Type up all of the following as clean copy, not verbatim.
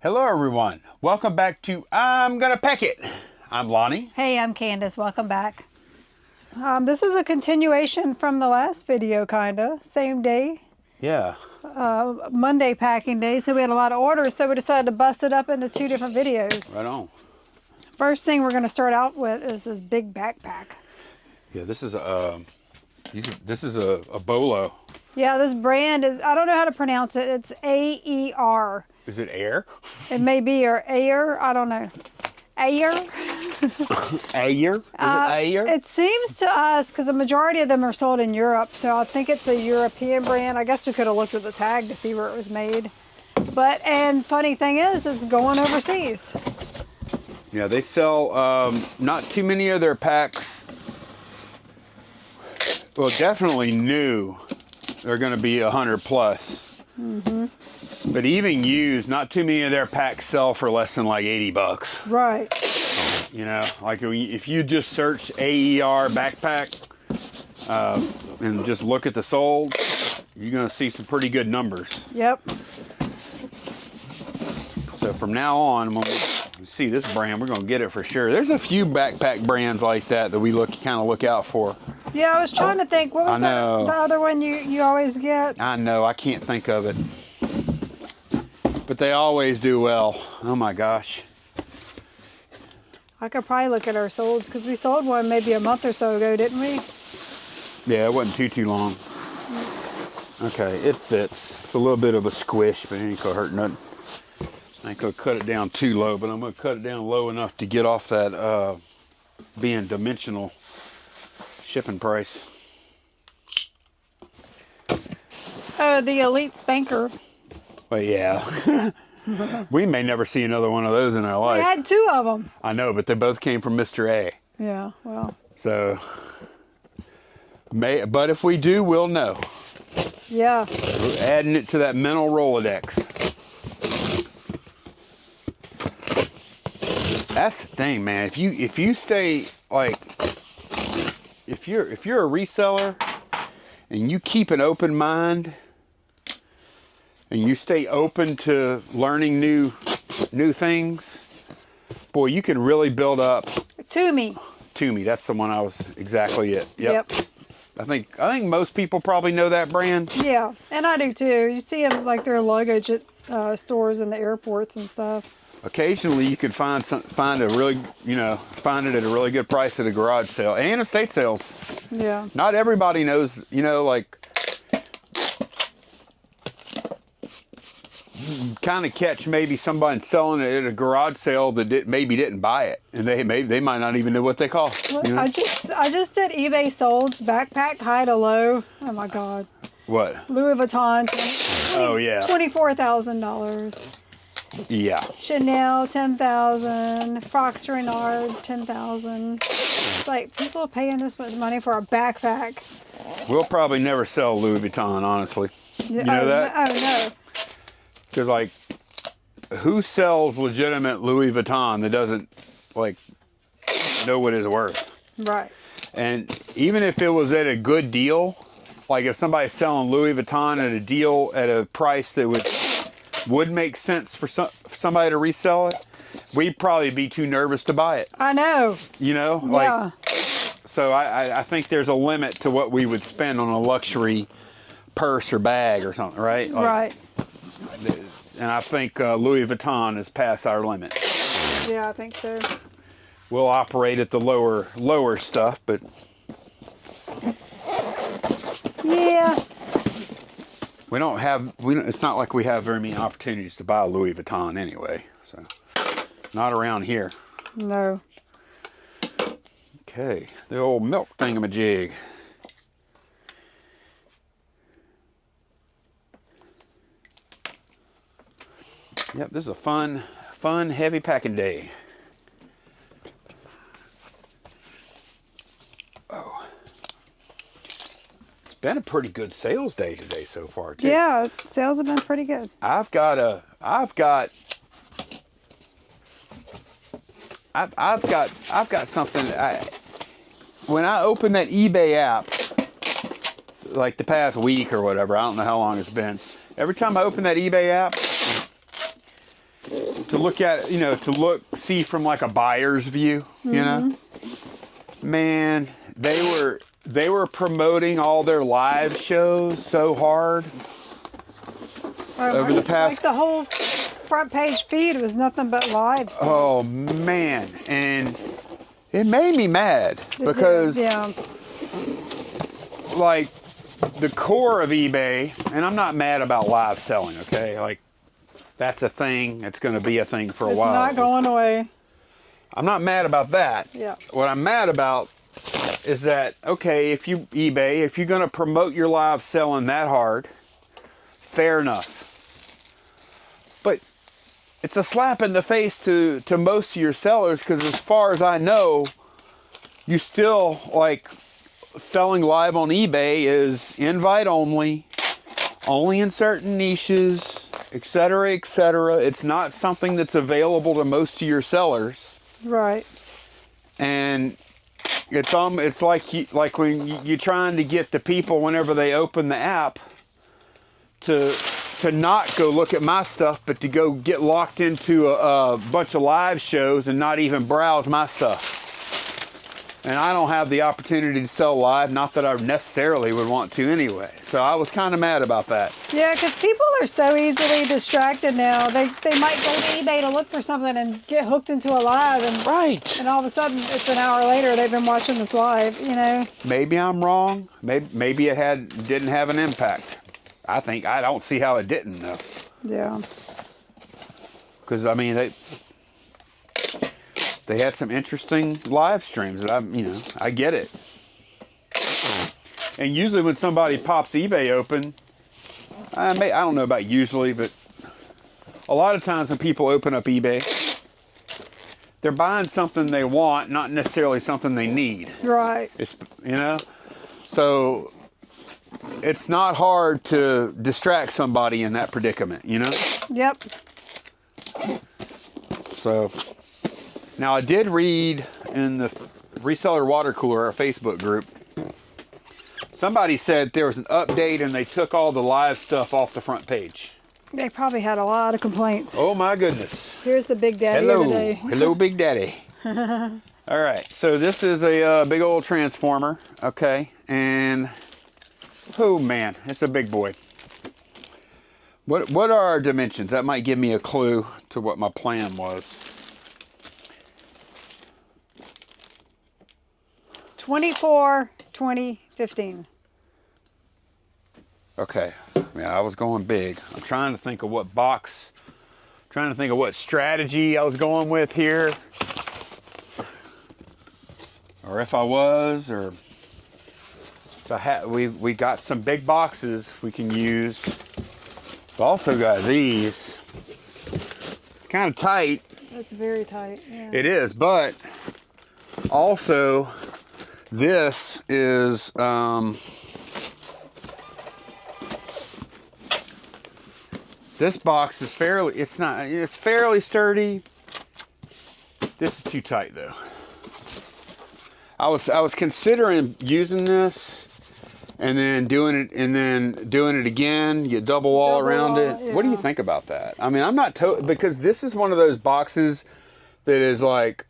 Hello everyone, welcome back to I'm Gonna Pack It. I'm Lonnie. Hey, I'm Candace, welcome back. This is a continuation from the last video, kinda, same day. Yeah. Monday packing day, so we had a lot of orders, so we decided to bust it up into two different videos. Right on. First thing we're gonna start out with is this big backpack. Yeah, this is a Bolo. Yeah, this brand is, I don't know how to pronounce it, it's A-E-R. Is it Air? It may be, or Ayer, I don't know. Ayer? Ayer? Is it Ayer? It seems to us, because the majority of them are sold in Europe, so I think it's a European brand. I guess we could have looked at the tag to see where it was made. But, and funny thing is, it's going overseas. Yeah, they sell not too many of their packs. Well, definitely new. They're going to be 100 plus. Mm-hmm. But even used, not too many of their packs sell for less than like 80 bucks. Right. You know, like if you just search AER backpack and just look at the sold, you're going to see some pretty good numbers. Yep. So from now on, when we see this brand, we're going to get it for sure. There's a few backpack brands like that we kind of look out for. Yeah, I was trying to think, what was the other one you always get? I know, I can't think of it. But they always do well. Oh my gosh. I could probably look at our solds, because we sold one maybe a month or so ago, didn't we? Yeah, it wasn't too long. Okay, it fits. It's a little bit of a squish, but it ain't gonna hurt nothing. I ain't gonna cut it down too low, but I'm gonna cut it down low enough to get off that being dimensional shipping price. Oh, the Elite Spanker. Well, yeah. We may never see another one of those in our life. We had two of them. I know, but they both came from Mr. A. Yeah, well. So, but if we do, we'll know. Yeah. We're adding it to that mental Rolodex. That's the thing, man. If you stay like, if you're a reseller and you keep an open mind and you stay open to learning new things, boy, you can really build up. Toomey, that's the one I was exactly it. Yep. I think most people probably know that brand. Yeah, and I do too. You see them like their luggage at stores in the airports and stuff. Occasionally, you could find it at a really good price at a garage sale and estate sales. Yeah. Not everybody knows, like, kind of catch maybe somebody selling it at a garage sale that maybe didn't buy it, and they might not even know what they cost. You know? I just did eBay solds backpack high to low. Oh my God. What? Louis Vuitton. Oh yeah. $24,000. Yeah. Chanel, $10,000. Fox Renard, $10,000. It's like people are paying this much money for a backpack. We'll probably never sell Louis Vuitton, honestly. You know that? Oh no. Because like, who sells legitimate Louis Vuitton that doesn't like know what it's worth? Right. And even if it was at a good deal, like if somebody's selling Louis Vuitton at a deal at a price that would make sense for somebody to resell it, we'd probably be too nervous to buy it. I know. Yeah. So I think there's a limit to what we would spend on a luxury purse or bag or something, right? Right. And I think Louis Vuitton is past our limit. Yeah, I think so. We'll operate at the lower stuff, but yeah. It's not like we have very many opportunities to buy a Louis Vuitton anyway. So, not around here. No. Okay, the old milk thingamajig. Yep, this is a fun, heavy packing day. Oh. It's been a pretty good sales day today so far, too. Yeah, sales have been pretty good. I've got something. When I open that eBay app, like the past week or whatever, I don't know how long it's been. Every time I open that eBay app, to look at, you know, to see from like a buyer's view, you know. Man, they were promoting all their live shows so hard over the past. Like the whole front page feed was nothing but live stuff. Oh man, and it made me mad because, like, the core of eBay, and I'm not mad about live selling, okay? Like, that's a thing. It's going to be a thing for a while. It's not going away. I'm not mad about that. Yeah. What I'm mad about is that, okay, if you're going to promote your live selling that hard, fair enough. But it's a slap in the face to most of your sellers, because as far as I know, you still, like, selling live on eBay is invite only in certain niches, etc., etc. It's not something that's available to most of your sellers. Right. And it's like when you're trying to get the people whenever they open the app to not go look at my stuff, but to go get locked into a bunch of live shows and not even browse my stuff. And I don't have the opportunity to sell live, not that I necessarily would want to anyway. So I was kind of mad about that. Yeah, because people are so easily distracted now. They might go to eBay to look for something and get hooked into a live. And, right. And all of a sudden, it's an hour later, they've been watching this live, you know. Maybe I'm wrong. Maybe it didn't have an impact. I don't see how it didn't, though. Yeah. Because, I mean, they had some interesting live streams that I get it. And usually when somebody pops eBay open, I don't know about usually, but a lot of times when people open up eBay, they're buying something they want, not necessarily something they need. Right. So it's not hard to distract somebody in that predicament, you know? Yep. So now I did read in the Reseller Water Cooler, our Facebook group, somebody said there was an update and they took all the live stuff off the front page. They probably had a lot of complaints. Oh my goodness. Here's the Big Daddy of the day. Hello, Big Daddy. All right, so this is a big old transformer, okay, and oh man, it's a big boy. What are our dimensions? That might give me a clue to what my plan was. 24, 20, 15. Okay, yeah, I was going big. I'm trying to think of what box, trying to think of what strategy I was going with here. Or if I was, or if I had, we got some big boxes we can use. We've also got these. It's kind of tight. It's very tight. Yeah. It is, but also this is this box is it's fairly sturdy. This is too tight though. I was considering using this and then doing it again. You double wall around it. Yeah. What do you think about that? I mean, I'm not because this is one of those boxes that is like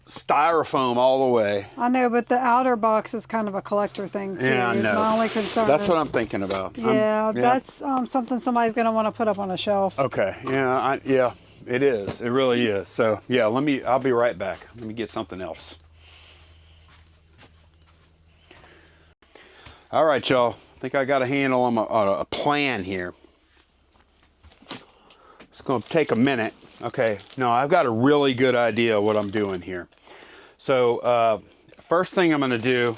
styrofoam all the way. I know, but the outer box is kind of a collector thing too. Yeah, I know. Is my only concern. That's what I'm thinking about. Yeah, that's something somebody's going to want to put up on a shelf. Okay. Yeah, it is. It really is. So yeah, I'll be right back. Let me get something else. All right, y'all. I think I got a handle on a plan here. It's going to take a minute. Okay. No, I've got a really good idea of what I'm doing here. So, first thing I'm going to do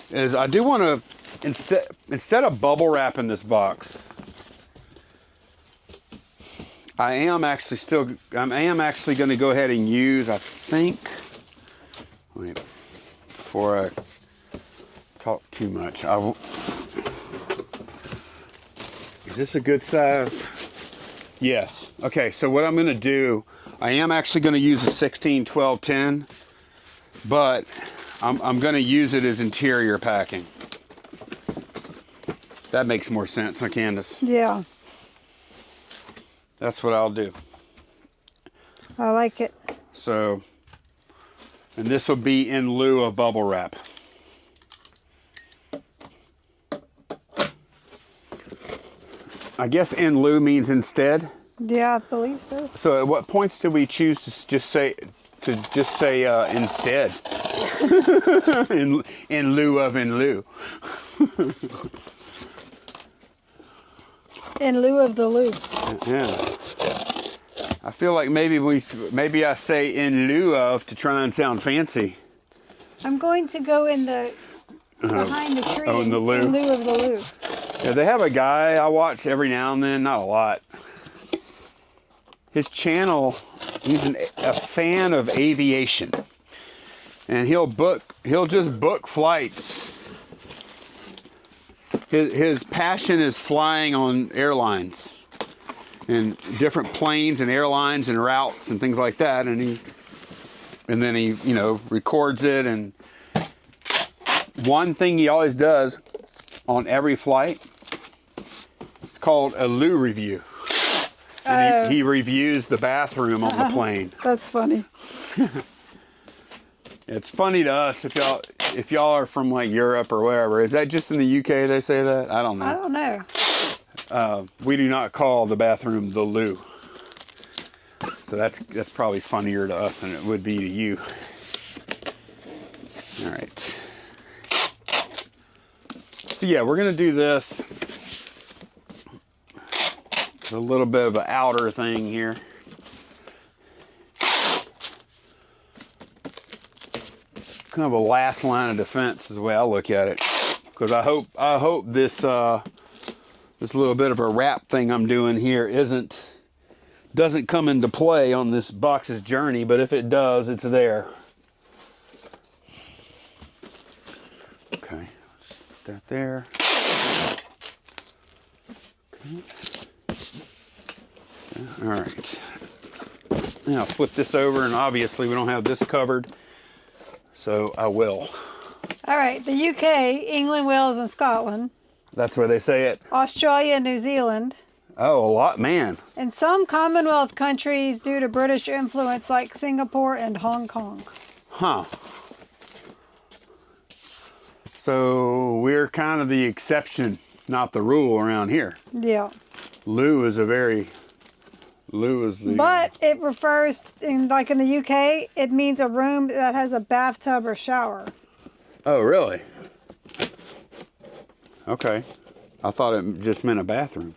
is I do want to, instead of bubble wrapping this box, I am actually going to go ahead and use, I think, wait, before I talk too much, is this a good size? Yes. Okay, so what I'm going to do, I am actually going to use a 16-12-10, but I'm going to use it as interior packing. That makes more sense, huh, Candace? Yeah. That's what I'll do. I like it. So, and this will be in lieu of bubble wrap. I guess in lieu means instead. Yeah, I believe so. So, at what points do we choose to just say instead? in lieu of in lieu. In lieu of the loo. Yeah. I feel like maybe I say in lieu of to try and sound fancy. I'm going to go in the behind the tree. Oh, in the loo. In lieu of the loo. Yeah, they have a guy I watch every now and then, not a lot. His channel, he's a fan of aviation. And he'll just book flights. His passion is flying on airlines and different planes and airlines and routes and things like that. And then he, you know, records it. And one thing he always does on every flight, it's called a loo review. And he reviews the bathroom on the plane. That's funny. It's funny to us if y'all are from like Europe or wherever. Is that just in the UK they say that? I don't know. I don't know. We do not call the bathroom the loo. So that's probably funnier to us than it would be to you. All right. So yeah, we're gonna do this. It's a little bit of an outer thing here. Kind of a last line of defense is the way I look at it, because I hope this this little bit of a wrap thing I'm doing here doesn't come into play on this box's journey, but if it does, it's there. Okay, put that there. Okay. All right. Now flip this over, and obviously we don't have this covered. So I will. All right, the UK, England, Wales, and Scotland. That's where they say it. Australia and New Zealand. Oh, a lot, man. And some Commonwealth countries due to British influence like Singapore and Hong Kong. Huh. So we're kind of the exception, not the rule around here. Yeah. Loo is the... But it refers, in the UK, it means a room that has a bathtub or shower. Oh, really? Okay. I thought it just meant a bathroom.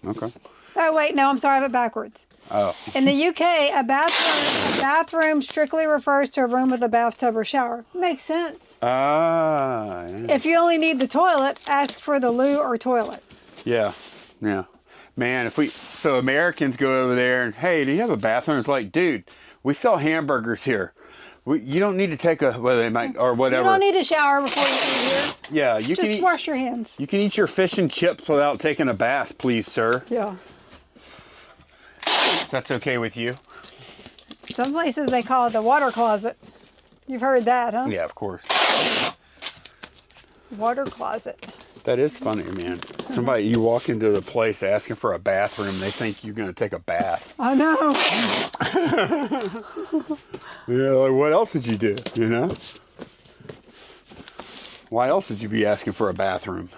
Okay. Oh, wait, no, I'm sorry, I have it backwards. Oh. In the UK, a bathroom strictly refers to a room with a bathtub or shower. Makes sense. Ah. Yeah. If you only need the toilet, ask for the loo or toilet. Yeah. Yeah. Man, so Americans go over there and, hey, do you have a bathroom? It's like, dude, we sell hamburgers here. You don't need to take or whatever. You don't need a shower before you eat here. Yeah, you Just can wash your hands. You can eat your fish and chips without taking a bath, please, sir. Yeah. That's okay with you? Some places they call it the water closet. You've heard that, huh? Yeah, of course. Water closet. That is funny, man. You walk into the place asking for a bathroom, they think you're going to take a bath. I know. Yeah, like, what else did you do, you know? Why else would you be asking for a bathroom?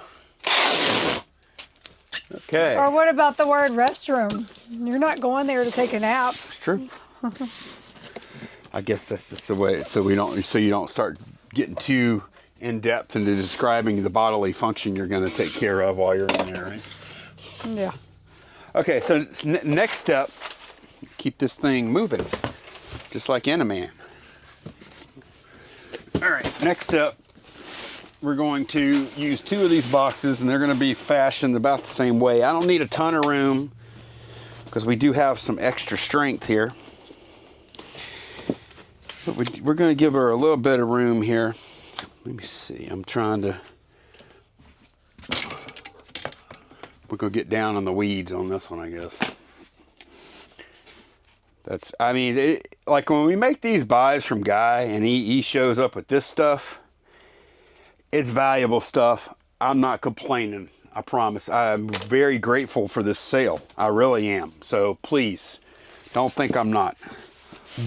Okay. Or what about the word restroom? You're not going there to take a nap. It's true. I guess that's just the way, so you don't start getting too in depth into describing the bodily function you're going to take care of while you're in there, right? Yeah. Okay, so next step, keep this thing moving, just like Animan. All right, next step, we're going to use 2 of these boxes, and they're going to be fashioned about the same way. I don't need a ton of room because we do have some extra strength here. But we're going to give her a little bit of room here. Let me see. We're going to get down on the weeds on this one, I guess. Like when we make these buys from Guy and he shows up with this stuff, it's valuable stuff. I'm not complaining. I promise. I'm very grateful for this sale. I really am. So please, don't think I'm not.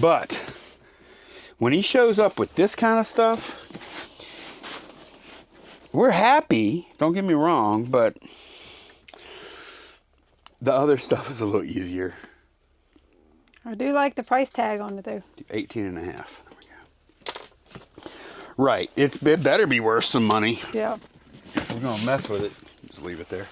But when he shows up with this kind of stuff, we're happy. Don't get me wrong, but the other stuff is a little easier. I do like the price tag on it though. 18 and a half. There we go. Right. It better be worth some money. Yeah. If we're going to mess with it, just leave it there.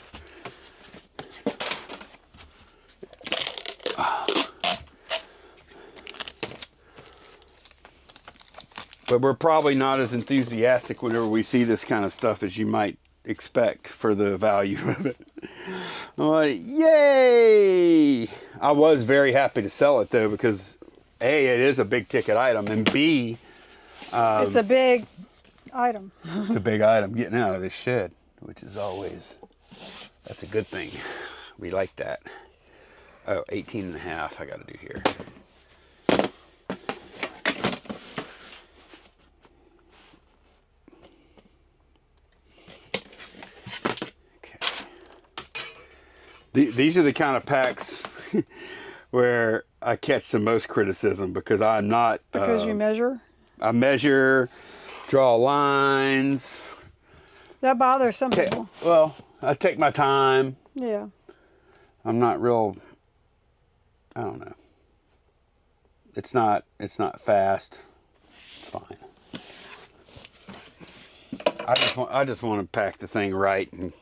But we're probably not as enthusiastic whenever we see this kind of stuff as you might expect for the value of it. I'm like, yay! I was very happy to sell it though, because A, it is a big ticket item, and B, it's a big item. it's a big item getting out of this shed, which is always, that's a good thing. We like that. Oh, 18 and a half I got to do here. These are the kind of packs where I catch the most criticism because I'm not... Because you measure? I measure, draw lines. That bothers some people. Well, I take my time. Yeah. I'm not real... I don't know. It's not fast. It's fine. I just want to pack the thing right and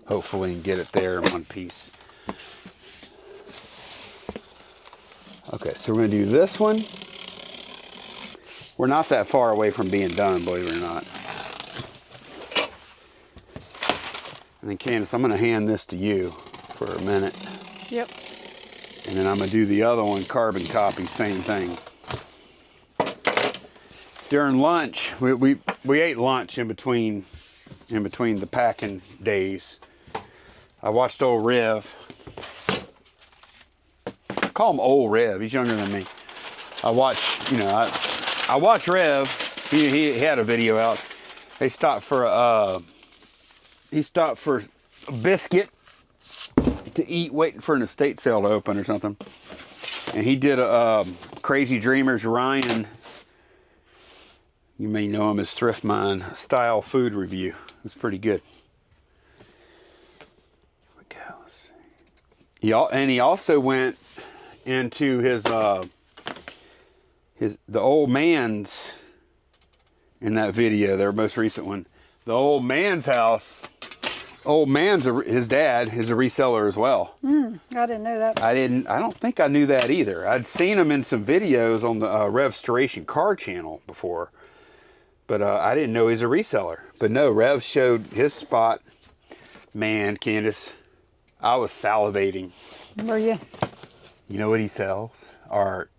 hopefully get it there in one piece. Okay, so we're going to do this one. We're not that far away from being done, believe it or not. And then Candace, I'm going to hand this to you for a minute. Yep. And then I'm going to do the other one, carbon copy, same thing. During lunch, we ate lunch in between the packing days. I watched old Rev. I call him old Rev. He's younger than me. I watch Rev. He had a video out. He stopped for a biscuit to eat, waiting for an estate sale to open or something. And he did a Crazy Dreamers Ryan. You may know him as Thrift Mine style food review. It was pretty good. He also went into the old man's in that video, their most recent one. The old man's house. His dad is a reseller as well. I didn't know that. I don't think I knew that either. I'd seen him in some videos on the Revstoration Car channel before, but I didn't know he's a reseller. But no, Rev showed his spot. Man, Candace, I was salivating. Were you? You know what he sells? Or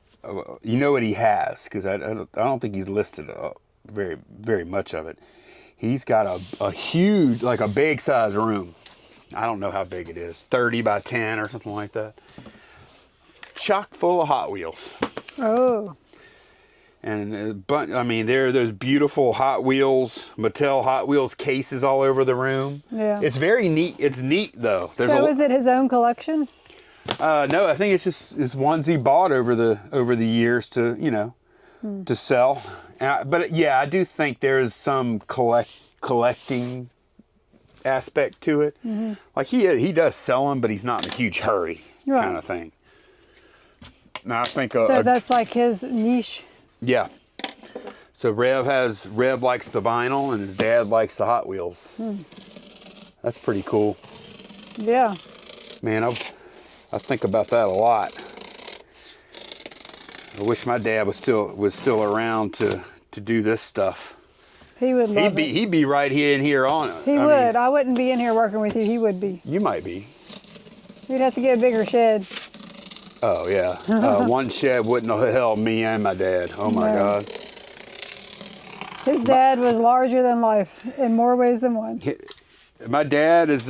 you know what he has? Because I don't think he's listed very, very much of it. He's got a huge, like a big size room. I don't know how big it is. 30 by 10 or something like that. Chock full of Hot Wheels. Oh. And I mean, there are those beautiful Hot Wheels, Mattel Hot Wheels cases all over the room. Yeah. It's very neat. It's neat though. So is it his own collection? No, I think it's just his ones he bought over the years to to sell. But yeah, I do think there is some collecting aspect to it. Mm-hmm. Like he does sell them, but he's not in a huge hurry, kind of thing. Now I think so that's like his niche. Yeah. So Rev likes the vinyl, and his dad likes the Hot Wheels. That's pretty cool. Yeah. Man, I think about that a lot. I wish my dad was still around to do this stuff. He would love it. He'd be right here in here on it. He would. I wouldn't be in here working with you. He would be. You might be. We'd have to get a bigger shed. Oh yeah. One shed wouldn't have held me and my dad. Oh my God. His dad was larger than life in more ways than one. My dad is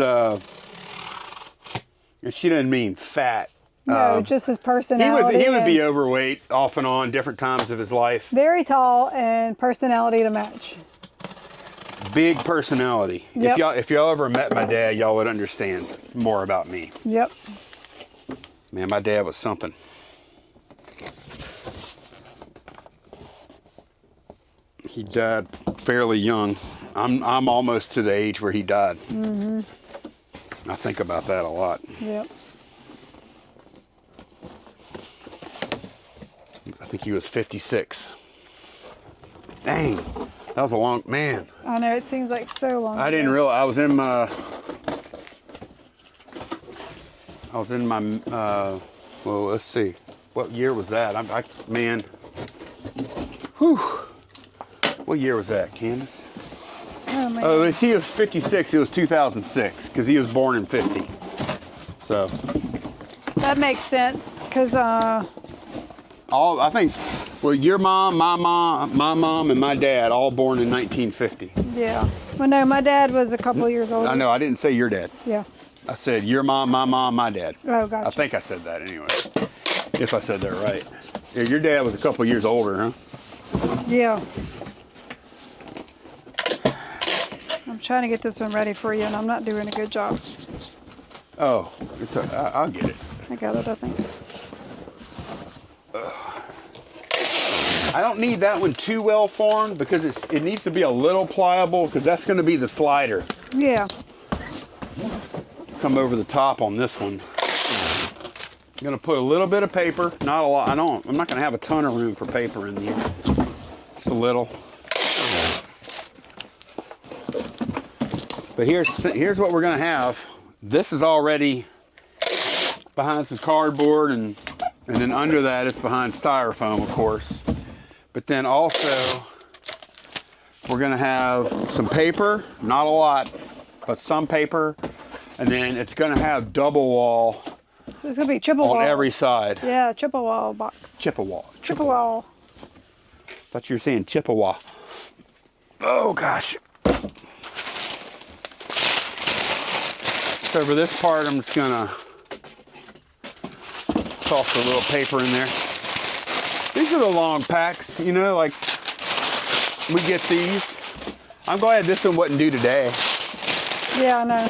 she didn't mean fat. No, just his personality. He would be overweight off and on different times of his life. Very tall and personality to match. Big personality. Yep. If y'all ever met my dad, y'all would understand more about me. Yep. Man, my dad was something. He died fairly young. I'm almost to the age where he died. Mm-hmm. I think about that a lot. Yep. I think he was 56. Dang, that was a long, man. I know, it seems like so long I didn't ago. realize, I was in my, well, let's see. What year was that? Man, whew. What year was that, Candace? Oh, man. Oh, he was 56, it was 2006, because he was born in 50. So. That makes sense, because, I think, well, your mom, my mom, and my dad all born in 1950. yeah. Well, no, my dad was a couple of years older. I know, I didn't say your dad. Yeah. I said your mom, my dad. Oh, gotcha. I think I said that anyway. If I said that right. Yeah, your dad was a couple years older, huh? Yeah. I'm trying to get this one ready for you, and I'm not doing a good job. Oh, I'll get it. I got it, I think. I don't need that one too well formed because it needs to be a little pliable because that's going to be the slider. Yeah. Come over the top on this one. I'm going to put a little bit of paper, not a lot. I'm not going to have a ton of room for paper in here. Just a little. But here's what we're going to have. This is already behind some cardboard and then under that it's behind styrofoam, of course. But then also we're going to have some paper, not a lot, but some paper. And then it's going to have double wall It's going to be triple wall. on every side. Yeah, triple wall box. Chippewa. Triple wall. Thought you were saying Chippewa. Oh gosh. So for this part, I'm just gonna toss a little paper in there. These are the long packs, you know, like we get these. I'm glad this one wasn't due today. Yeah, I know.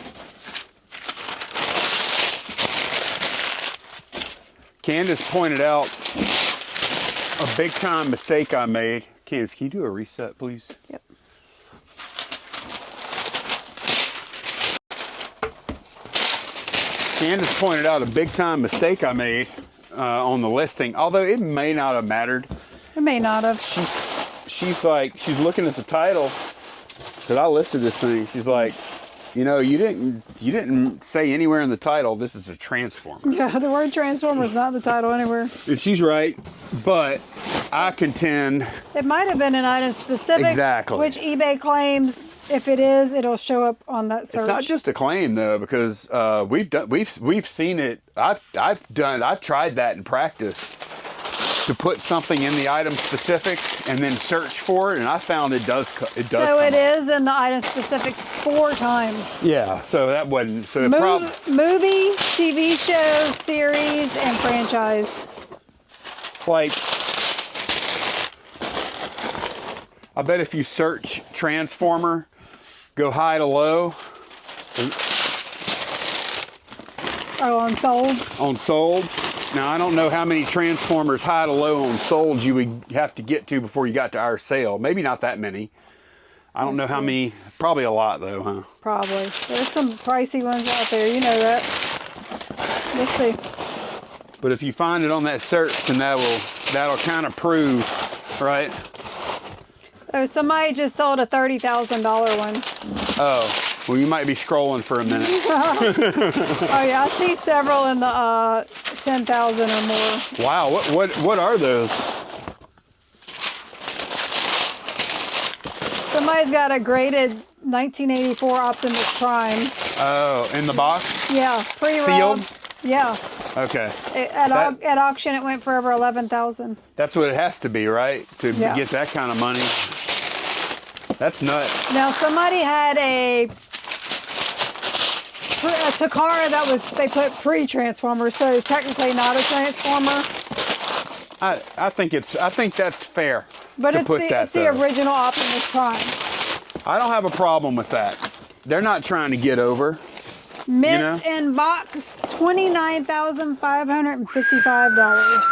Candace pointed out a big time mistake I made. Candace, can you do a reset, please? Yep. Candace pointed out a big time mistake I made on the listing, although it may not have mattered. It may not have. She's looking at the title because I listed this thing. She's like, you know, you didn't say anywhere in the title this is a Transformer. Yeah, the word Transformer is not in the title anywhere. And she's right, but I contend It might have been an item specific. Exactly. Which eBay claims if it is, it'll show up on that search. it's not just a claim though, because we've seen it. I've tried that in practice to put something in the item specifics and then search for it, and I found it does. So it is in the item specifics 4 times. Yeah, so that wasn't. So movie, TV show, series, and franchise. Like, I bet if you search Transformer, go high to low. Oh, on sold? On sold. Now, I don't know how many Transformers high to low on sold you would have to get to before you got to our sale. Maybe not that many. I don't know how many. Probably a lot, though, huh? Probably. There's some pricey ones out there. You know that. Let's see. But if you find it on that search, then that'll kind of prove, right? Oh, somebody just sold a $30,000 one. Oh, well, you might be scrolling for a minute. Oh yeah, I see several in the 10,000 or more. Wow, what are those? Somebody's got a graded 1984 Optimus Prime. Oh, in the box? Yeah, pre-rub. Sealed? Yeah. Okay. At auction, it went for over 11,000. That's what it has to be, right? To Yeah. get that kind of money. That's nuts. Now somebody had a Takara that they put pre-Transformer, so it's technically not a Transformer. I think that's fair. But to it's put that it's the though. original Optimus Prime. I don't have a problem with that. They're not trying to get over. Mint in box, $29,555.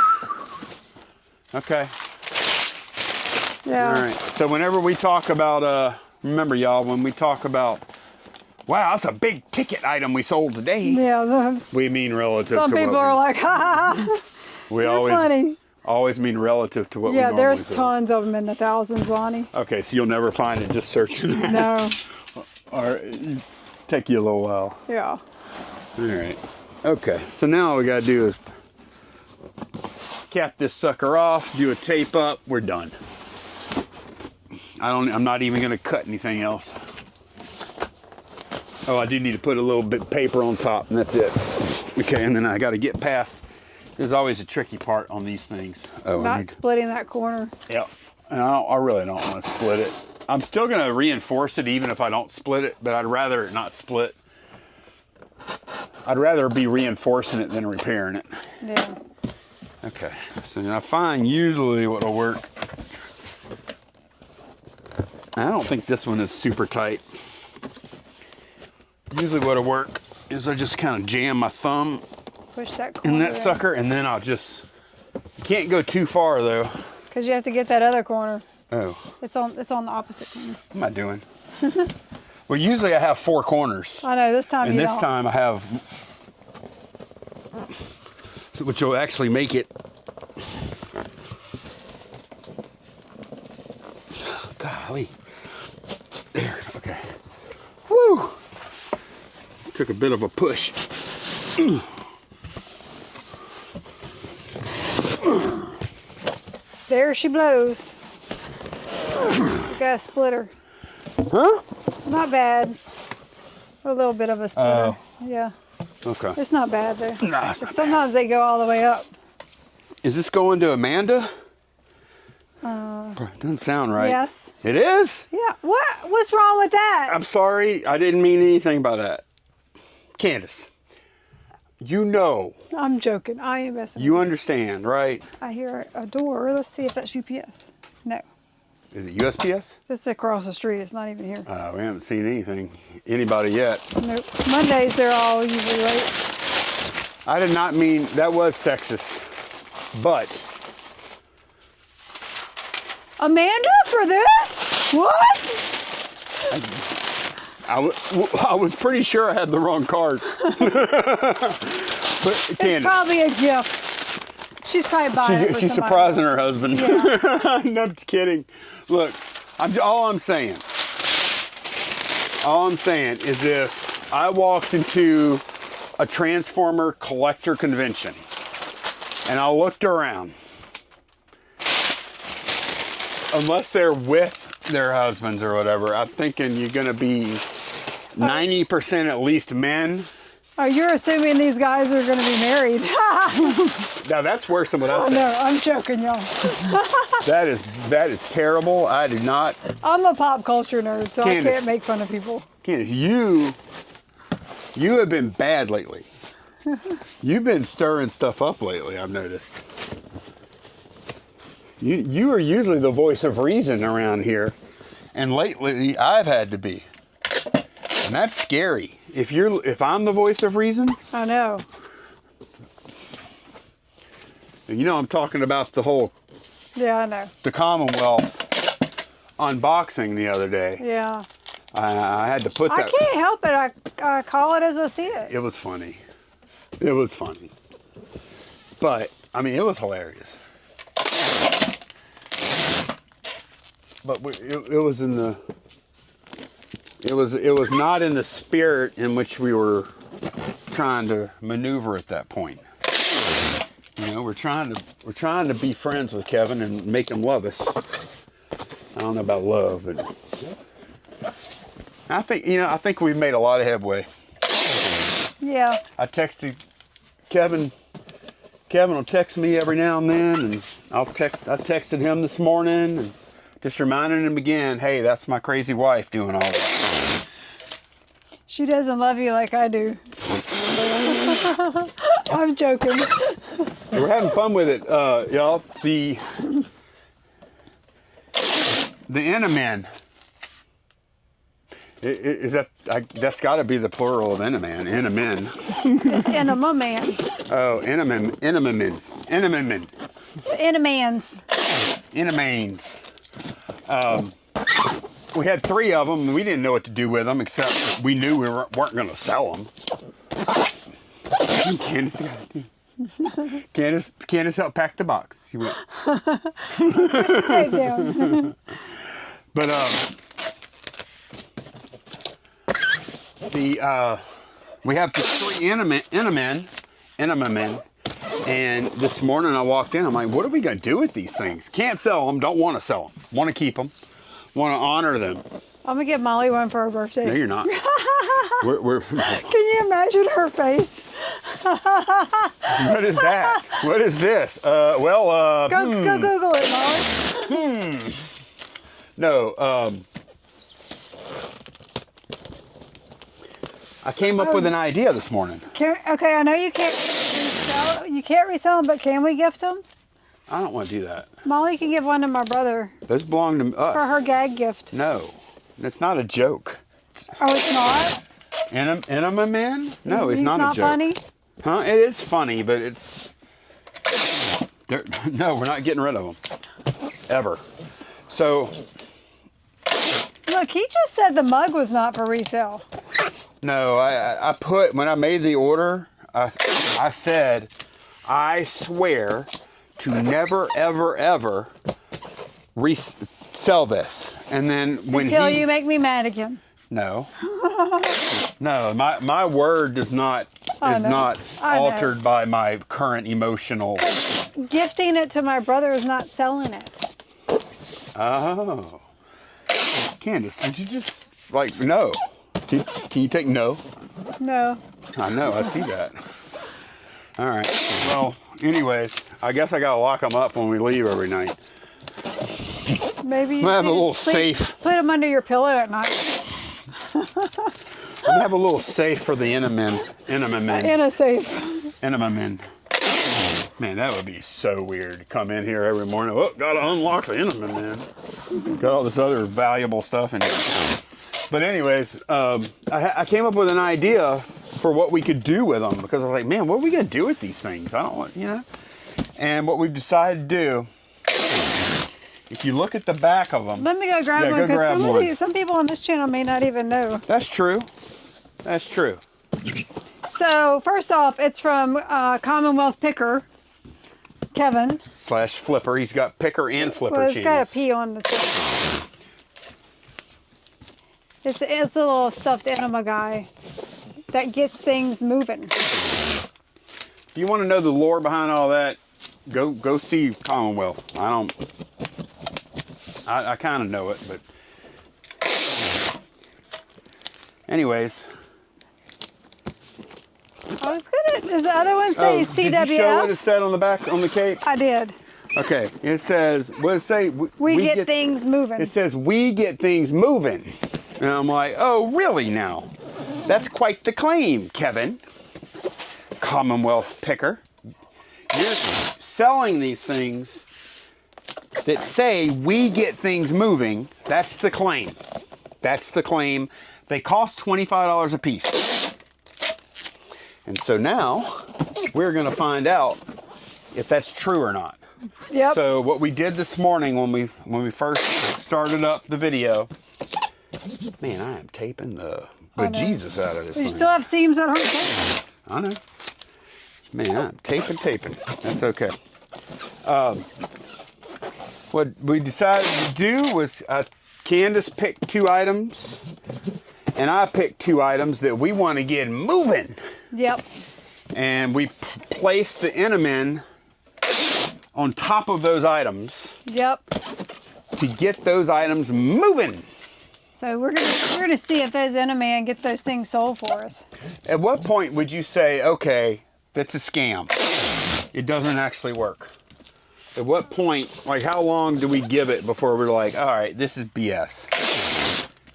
Okay. Yeah. All right. So whenever we talk about, remember y'all, when we talk about, wow, that's a big ticket item we sold today. Yeah. We mean relative Some to people what are like, ha ha ha. we You're always funny. always mean relative to what we Yeah, normally there's sell. tons of them in the thousands, Lonnie. Okay, so you'll never find it just searching that. No. Or take you a little while. Yeah. All right. Okay, so now all we gotta do is cap this sucker off, do a tape up, we're done. I'm not even gonna cut anything else. Oh, I do need to put a little bit of paper on top, and that's it. Okay, and then I gotta get past. There's always a tricky part on these things. Oh, Not splitting that corner. yeah, and I really don't want to split it. I'm still gonna reinforce it even if I don't split it, but I'd rather it not split. I'd rather be reinforcing it than repairing it. Yeah. Okay, so now I find usually what'll work. I don't think this one is super tight. Usually what'll work is I just kind of jam my thumb Push that corner. in that sucker, and then I'll just, you can't go too far though. Because you have to get that other corner. Oh, It's on the opposite corner. what am I doing? Well, usually I have 4 corners. I know, this time And you this don't. time I have, which will actually make it, golly, there, okay. Woo! Took a bit of a push. There she blows. You got a splitter. Huh? Not bad. A little bit of a splitter. Yeah. Okay. It's not bad though. Nah, it's not Sometimes they go all the way up. Is this going to Amanda? Doesn't sound right. Yes. It is? Yeah. What's wrong with that? I'm sorry. I didn't mean anything by that. Candace, you know, I'm joking. I am messing. you understand, right? I hear a door. Let's see if that's UPS. No. Is it USPS? It's across the street. It's not even here. We haven't seen anybody yet. Nope. Mondays they're all usually late. I did not mean, that was sexist, but Amanda for this? What? I was pretty sure I had the wrong card. But It's Candace, probably a gift. She's probably buying it for she's somebody. surprising her husband. Yeah. No, I'm just kidding. Look, all I'm saying is if I walked into a Transformer collector convention and I looked around, unless they're with their husbands or whatever, I'm thinking you're gonna be 90% at least men. Oh, you're assuming these guys are going to be married. Now that's worse than what I Oh said. no, I'm joking, y'all. That is terrible. I do not. I'm a pop culture nerd, so Candace. I can't make fun of people. Candace, you have been bad lately. You've been stirring stuff up lately, I've noticed. You are usually the voice of reason around here, and lately I've had to be. And that's scary. If I'm the voice of reason, I know. you know I'm talking about the whole Yeah, I know. the Commonwealth unboxing the other day. Yeah. I had to put I that. can't help it. I call it as I see it. It was funny. It was funny. But I mean, it was hilarious. But it was in the. It was not in the spirit in which we were trying to maneuver at that point. You know, we're trying to be friends with Kevin and make him love us. I don't know about love, but I think we've made a lot of headway. Yeah. I texted Kevin. Kevin will text me every now and then, and I texted him this morning and just reminding him again, hey, that's my crazy wife doing all that. She doesn't love you like I do. I'm joking. We're having fun with it, y'all. The Enaman. Is that's got to be the plural of Enaman. Enaman. It's Enema Man. Oh, Enamans. Enamans. Enamains. We had 3 of them, and we didn't know what to do with them, except we knew we weren't going to sell them. Candace helped pack the box. She went. Take down. But we have the 3 enema men, and this morning I walked in. I'm like, what are we gonna do with these things? Can't sell them. Don't want to sell them. Want to keep them. Want to honor them. I'm gonna get Molly one for her birthday. No, you're not. we're Can you imagine her face? What is that? What is this? Go Google it, Molly. No, I came up with an idea this morning. Okay, I know you can't resell. You can't resell them, but can we gift them? I don't want to do that. Molly can give one to my brother Those belong to us. for her gag gift. No, it's not a joke. Oh, it's not? Enema man? No, it's He's not a joke. funny? Huh? It is funny, but it's... No, we're not getting rid of them. Ever. So... Look, he just said the mug was not for resale. No, I put... When I made the order, I said, I swear to never, ever, ever sell this. And then when Until you make me mad again. No. No, my word is not altered by my current emotional. Gifting it to my brother is not selling it. Oh. Candace, did you just no? Can you take no? No. I know, I see that. All right. Well, anyways, I guess I gotta lock them up when we leave every night. Maybe you I'm gonna have a little sleep, safe. Put them under your pillow at night. I'm gonna have a little safe for the enema men. In a safe. Enema men. Man, that would be so weird to come in here every morning. Oh, gotta unlock the enema men. Got all this other valuable stuff in here. But anyways, I came up with an idea for what we could do with them, because I was like, man, what are we gonna do with these things? I don't want, And what we've decided to do, if you look at the back of them. Let me go grab one, because some people on this channel may not even know. That's true. That's true. So first off, it's from Commonwealth Picker, Kevin. / Flipper. He's got picker and flipper Well, it's channels. got a P on the tip. It's a little stuffed enema guy that gets things moving. If you want to know the lore behind all that, go see Commonwealth. I kind of know it, but anyways. I was gonna. Does the other one say CWF? Did you show what it said on the back on the cape? I did. Okay, it says, what does it say? We get things moving. It says, we get things moving. And I'm like, oh, really now? That's quite the claim, Kevin. Commonwealth Picker. You're selling these things that say we get things moving. That's the claim. That's the claim. They cost $25 a piece. And so now we're going to find out if that's true or not. Yep. So what we did this morning when we first started up the video, man, I am taping the bejesus out of this thing. You still have seams that aren't taped. I know. Man, I'm taping. That's okay. What we decided to do was Candace picked 2 items, and I picked 2 items that we want to get moving. Yep. And we placed the enema on top of those items. Yep. To get those items moving. So we're gonna see if those enema get those things sold for us. At what point would you say, okay, that's a scam? It doesn't actually work. At what point, how long do we give it before we're like, all right, this is BS?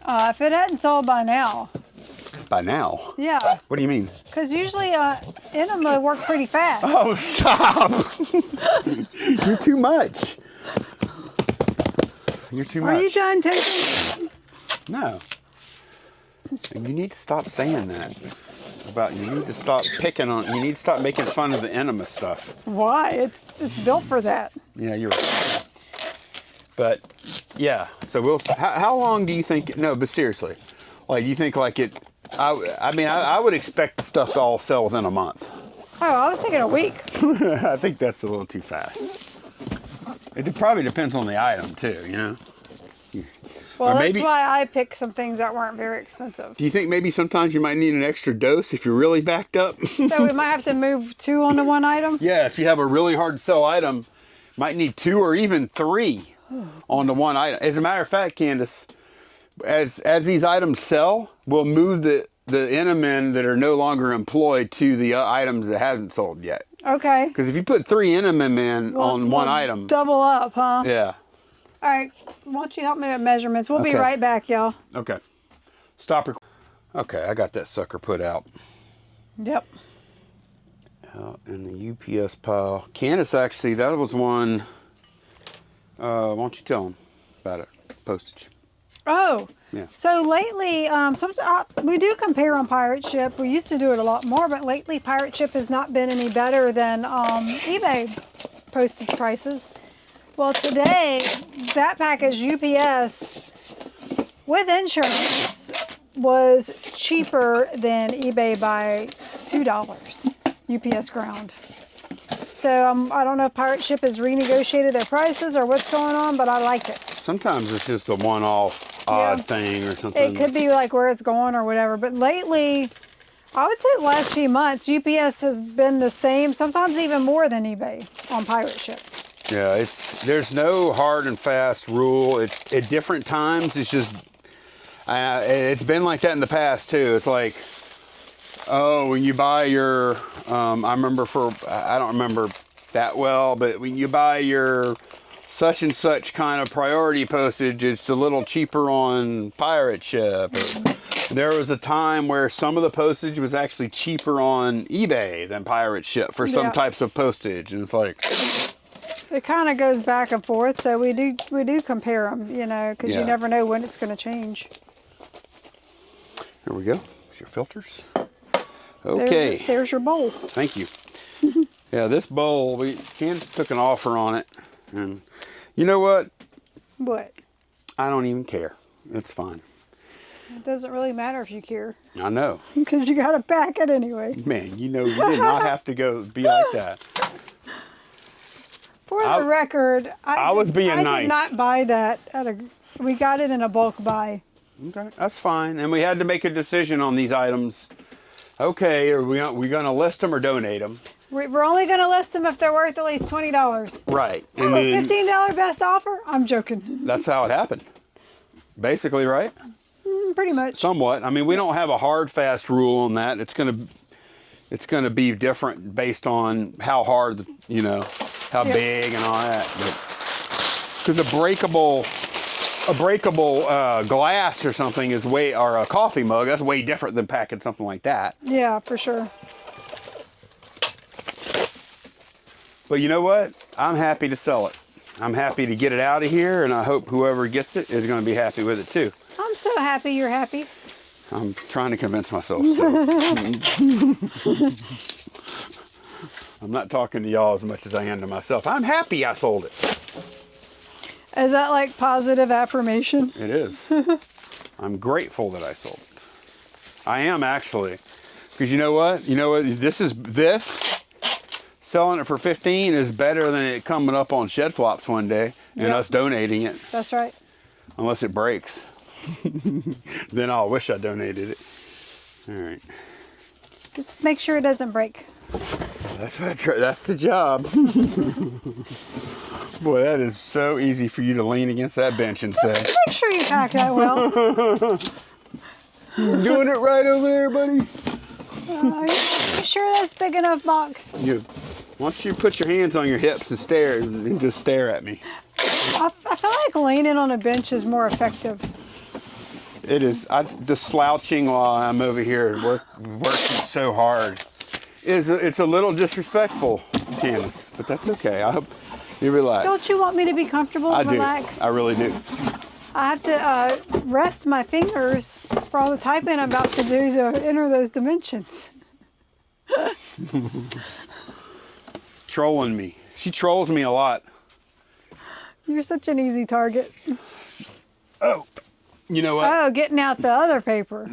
If it hadn't sold by now. By now? Yeah. What do you mean? Because usually enema work pretty fast. Oh, stop! You're too much. You're too much. Are you done taking? No. You need to stop saying that. You need to stop picking on. You need to stop making fun of the enema stuff. Why? It's built for that. Yeah, you're right. But Yeah. So we'll. How long do you think? No, but seriously, like you think like it? I mean, I would expect the stuff to all sell within a month. Oh, I was thinking a week. I think that's a little too fast. It probably depends on the item too, you know. Well, that's why I picked some things that weren't very expensive. Do you think maybe sometimes you might need an extra dose if you're really backed up? So we might have to move 2 onto one item? Yeah, if you have a really hard to sell item, might need 2 or even 3 onto one item. As a matter of fact, Candace, as these items sell, we'll move the Enemin that are no longer employed to the items that haven't sold yet. Okay. Because if you put 3 Enemin in on one item. Double up, huh? Yeah. All right. Why don't you help me with measurements? We'll be right back, y'all. Okay. Stop recording. Okay, I got that sucker put out. Yep. Out in the UPS pile. Candace, actually, that was one. Why don't you tell them about it? Postage. Oh. Yeah. So lately, we do compare on Pirate Ship. We used to do it a lot more, but lately Pirate Ship has not been any better than eBay postage prices. Well, today, that package UPS with insurance was cheaper than eBay by $2 UPS ground. So I don't know if Pirate Ship has renegotiated their prices or what's going on, but I like it. Sometimes it's just a one-off odd thing or something. It could be like where it's going or whatever. But lately, I would say the last few months, UPS has been the same, sometimes even more than eBay on Pirate Ship. Yeah, there's no hard and fast rule. At different times, it's just, it's been like that in the past too. It's like, oh, when you buy your, I don't remember that well, but when you buy your such and such kind of priority postage, it's a little cheaper on Pirate Ship. There was a time where some of the postage was actually cheaper on eBay than Pirate Ship for some types of postage, and it's like, it kind of goes back and forth. So we do compare them, you know, because you never know when it's going to change. Here we go. Here's your filters. Okay. There's your bowl. Thank you. Yeah, this bowl, Candace took an offer on it, and you know what? What? I don't even care. It's fine. It doesn't really matter if you care. I know. Because you got to pack it anyway. Man, you know, you did not have to be like that. For the record, I was being nice. I did not buy that we got it in a bulk buy. Okay, that's fine. And we had to make a decision on these items. Okay, are we going to list them or donate them? We're only going to list them if they're worth at least $20. Right. And $15 best offer? I'm joking. That's how it happened. Basically, right? Pretty much. Somewhat. I mean, we don't have a hard, fast rule on that. It's going to be different based on how hard, you know, how big and all that. Because a breakable glass or something is or a coffee mug, that's way different than packing something like that. Yeah, for sure. But you know what? I'm happy to sell it. I'm happy to get it out of here, and I hope whoever gets it is going to be happy with it too. I'm so happy you're happy. I'm trying to convince myself still. I'm not talking to y'all as much as I am to myself. I'm happy I sold it. Is that like positive affirmation? It is. I'm grateful that I sold it. I am actually. Because you know what? This selling it for $15 is better than it coming up on Shed Flops one day and us donating it. That's right. Unless it breaks. Then I'll wish I donated it. All right. Just make sure it doesn't break. That's the job. Boy, that is so easy for you to lean against that bench and say. Just make sure you pack that well. You're doing it right over there, buddy. Are you sure that's big enough box? Why don't you put your hands on your hips and just stare at me. I feel like leaning on a bench is more effective. It is. Just slouching while I'm over here working so hard. It's a little disrespectful, Candace, but that's okay. I hope you relax. Don't you want me to be comfortable and relax? I really do. I have to rest my fingers for all the typing I'm about to do to enter those dimensions. Trolling me. She trolls me a lot. You're such an easy target. Oh, you know what? Oh, getting out the other paper.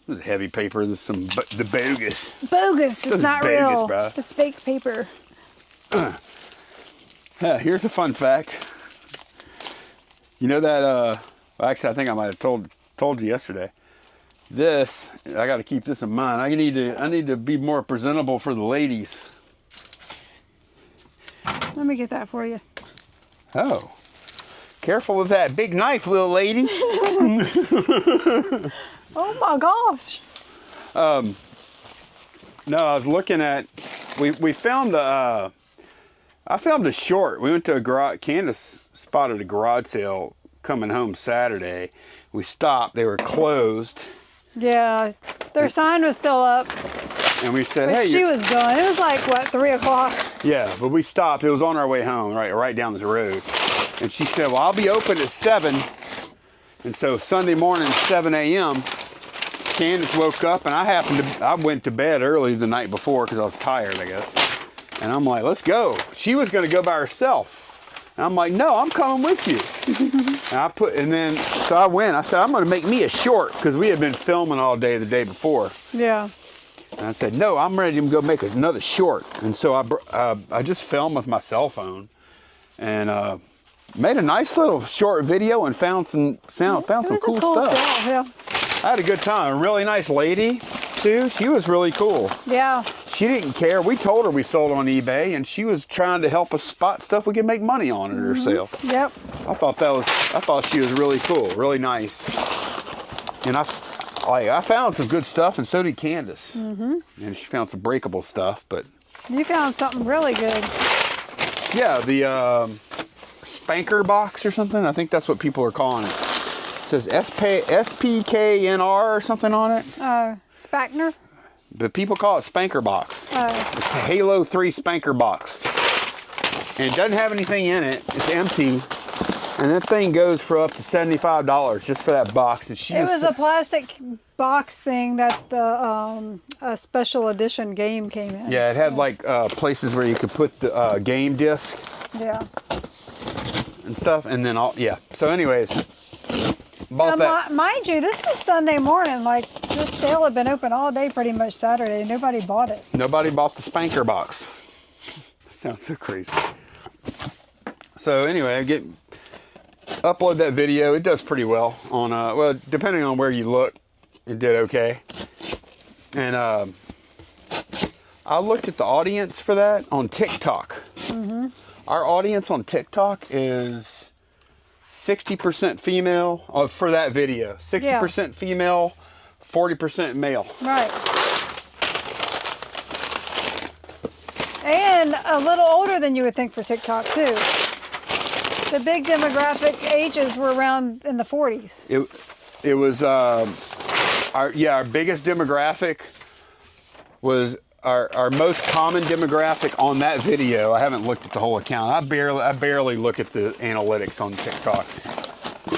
This is heavy paper. This is the bogus. Bogus. It's not bogus, real. bro. It's fake paper. Here's a fun fact. You know that, well, actually, I think I might have told you yesterday. This, I got to keep this in mind. I need to be more presentable for the ladies. Let me get that for you. Oh. Careful with that big knife, little lady. Oh my gosh. No, I was looking at, we filmed I filmed a short. We went to a garage, Candace spotted a garage sale coming home Saturday. We stopped, they were closed. Yeah, their sign was still up. And we said, But hey. she was done. It was like, what, 3 o'clock? Yeah, but we stopped. It was on our way home, right down the road. And she said, well, I'll be open at 7. And so Sunday morning, 7 a.m., Candace woke up, and I went to bed early the night before because I was tired, I guess. And I'm like, let's go. She was going to go by herself. And I'm like, no, I'm coming with you. So I went. I said, I'm going to make me a short because we had been filming all day the day before. Yeah. And I said, no, I'm ready to go make another short. And so I just filmed with my cell phone and made a nice little short video and found some cool stuff. Sale, yeah. I had a good time. A really nice lady, too. She was really cool. Yeah. She didn't care. We told her we sold on eBay, and she was trying to help us spot stuff we could make money on at her sale. Yep. I thought she was really cool, really nice. And I found some good stuff, and so did Candace. And she found some breakable stuff, but You found something really good. yeah, the Spanker Box or something. I think that's what people are calling it. It says SPKNR or something on it. Spakner? But people call it Spanker Box. It's a Halo 3 Spanker Box. And it doesn't have anything in it. It's empty. And that thing goes for up to $75 just for that box. And It was a plastic box thing that the a special edition game came in. Yeah, it had like places where you could put the game disc Yeah. and stuff. And then so anyways, bought that. Mind you, this is Sunday morning. Like, this sale had been open all day pretty much Saturday. Nobody bought it. Nobody bought the Spanker Box. Sounds so crazy. So anyway, upload that video. It does pretty well on well, depending on where you look, it did okay. And I looked at the audience for that on TikTok. Our audience on TikTok is 60% female for that video. 60% female, 40% male. Right. And a little older than you would think for TikTok too. The big demographic ages were around in the 40s. It was our biggest demographic was our most common demographic on that video. I haven't looked at the whole account. I barely look at the analytics on TikTok.